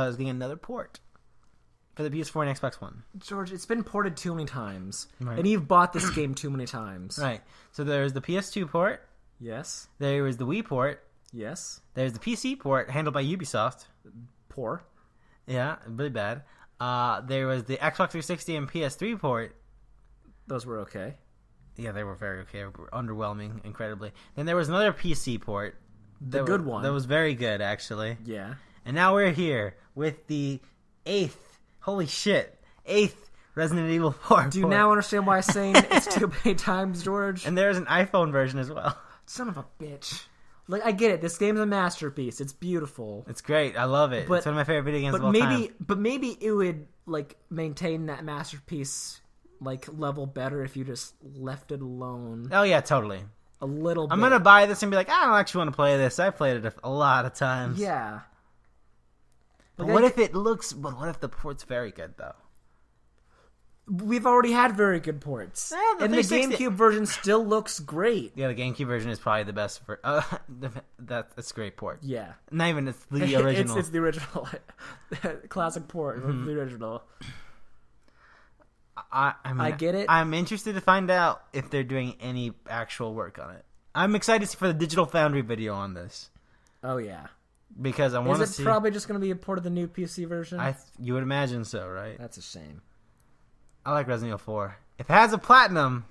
is getting another port for the PS4 and Xbox One. George, it's been ported too many times. Right. And you've bought this game too many times. Right. So there's the PS2 port. Yes. There was the Wii port. Yes. There's the PC port handled by Ubisoft. Poor. Yeah, really bad. There was the Xbox 360 and PS3 port. Those were okay. Yeah, they were very okay. Underwhelming, incredibly. Then there was another PC port. The good one. That was very good, actually. Yeah. And now we're here with the 8th, holy shit, 8th Resident Evil 4 Do you port. now understand why I'm saying it's too many times, George? And there's an iPhone version as well. Son of a bitch. Like, I get it. This game's a masterpiece. It's beautiful. It's great. I love it. It's one of my favorite video games of all time. But maybe it would, like, maintain that masterpiece, like, level better if you just left it alone. Oh, yeah, totally. A little bit. I'm going to buy this and be like, I don't actually want to play this. I've played it a lot of times. Yeah. But what if the port's very good, though? We've already had very good ports. Yeah, and the GameCube version still looks great. Yeah, the GameCube version is probably the best. That's a great port. Yeah. Not even, it's the original. it's the original. Classic port of the original. I mean, I get it. I'm interested to find out if they're doing any actual work on it. I'm excited for the Digital Foundry video on this. Oh, yeah. Because I want to see... Is it probably just going to be a port of the new PC version? You would imagine so, right? That's a shame. I like Resident Evil 4. If it has a platinum,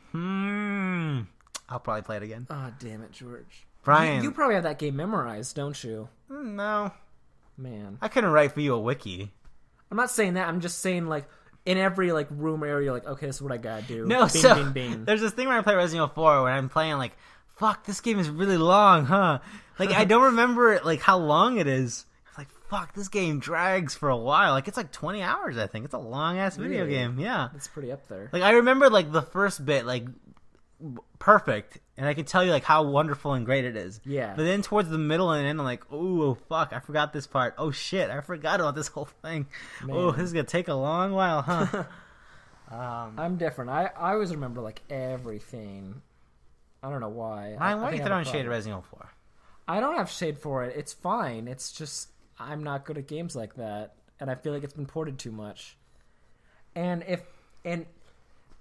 I'll probably play it again. Oh, damn it, George. Brian. You probably have that game memorized, don't you? No. Man. I couldn't write for you a wiki. I'm not saying that. I'm just saying, like, in every, like, room area, you're like, okay, this is what I gotta do. No, bing, so bing, bing. There's this thing where I play Resident Evil 4 where I'm playing, like, fuck, this game is really long, huh? Like, I don't remember, like, how long it is. I'm like, fuck, this game drags for a while. Like, it's like 20 hours, I think. It's a long-ass video game, yeah. It's pretty up there. Like, I remember, like, the first bit, like, perfect. And I can tell you, like, how wonderful and great it is. Yeah. But then towards the middle and end, I'm like, oh, fuck, I forgot this part. Oh, shit, I forgot about this whole thing. Man. Oh, this is going to take a long while, huh? I'm different. I always remember, like, everything. I don't know why. Ryan, why are you think I have throwing a shade at problem. Resident Evil 4? I don't have shade for it. It's fine. It's just I'm not good at games like that, and I feel like it's been ported too much. And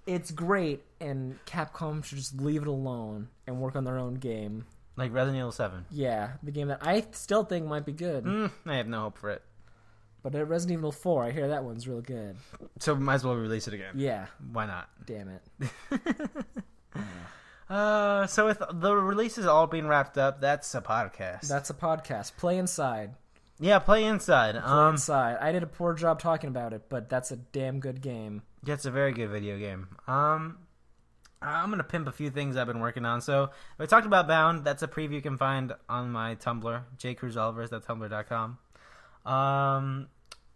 it's great, and Capcom should just leave it alone and work on their own game. Like Resident Evil 7. Yeah, the game that I still think might be good. I have no hope for it. But at Resident Evil 4, I hear that one's real good. So we might as well release it again. Yeah. Why not? Damn it. So with the releases all being wrapped up, that's a podcast. That's a podcast. Play Inside. Yeah, Play Inside. Play Inside. I did a poor job talking about it, but that's a damn good game. Yeah, it's a very good video game. I'm gonna pimp a few things I've been working on. So we talked about Bound. That's a preview you can find on my Tumblr, jcruzalvarez.tumblr.com.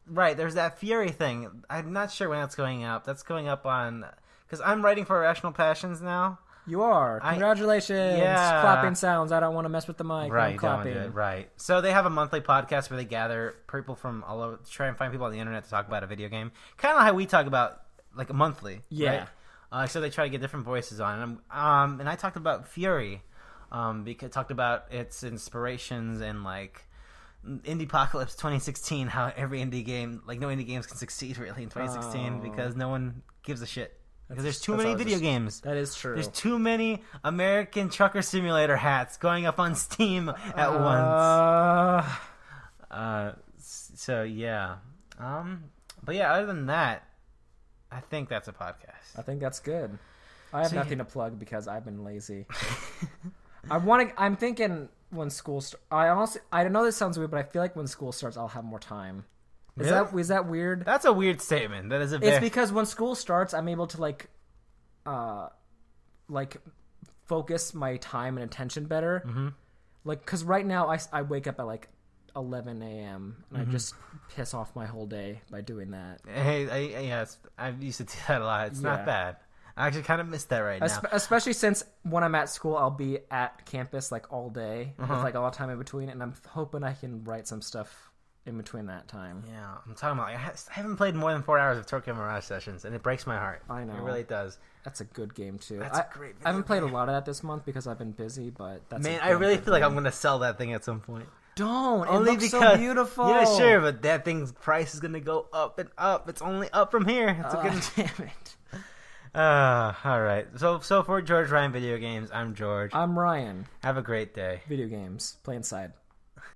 Right, there's that Fury thing. I'm not sure when that's going up. That's going up on... Because I'm writing for Irrational Passions now. You are. Congratulations. Yeah. Clapping sounds. I don't want to mess with the mic. Right, I'm clapping. don't do it. Right. So they have a monthly podcast where they gather people from all over to try and find people on the internet to talk about a video game. Kind of how we talk about like monthly. Yeah. Right? So they try to get different voices on. And I talked about Fury. Because talked about its inspirations and like Indiepocalypse 2016, how every indie game, like no indie games can succeed really in 2016 because no one gives a shit. Because there's too many video games. That is true. There's too many American Trucker Simulator hats going up on Steam at once. So yeah. But yeah, other than that, I think that's a podcast. I think that's good. I have nothing to plug because I've been lazy. I'm thinking when school I know this sounds weird, but I feel like when school starts I'll have more time. Is that weird? That's a weird statement. That is It's because when school starts I'm able to like focus my time and attention better. Mm-hmm. Like cuz right now I wake up at like 11 a.m. and I just piss off my whole day by doing that. Hey, yes, I used to do that a lot. It's not bad. I actually kind of miss that right now. Especially since when I'm at school, I'll be at campus like all day with like all the time in between, and I'm hoping I can write some stuff in between that time. Yeah, I'm talking about. I haven't played more than 4 hours of Tokyo Mirage Sessions, and it breaks my heart. I know. It really does. That's a good game too. That's a great video I haven't played a lot of that this month because I've been busy, but that's I really feel like I'm going to sell that thing at some point. Don't. Only it looks because, so beautiful. Yeah, sure, but that thing's price is going to go up and up. It's only up from here. Damn it. All right. So for George Ryan Video Games, I'm George. I'm Ryan. Have a great day. Video games. Play inside.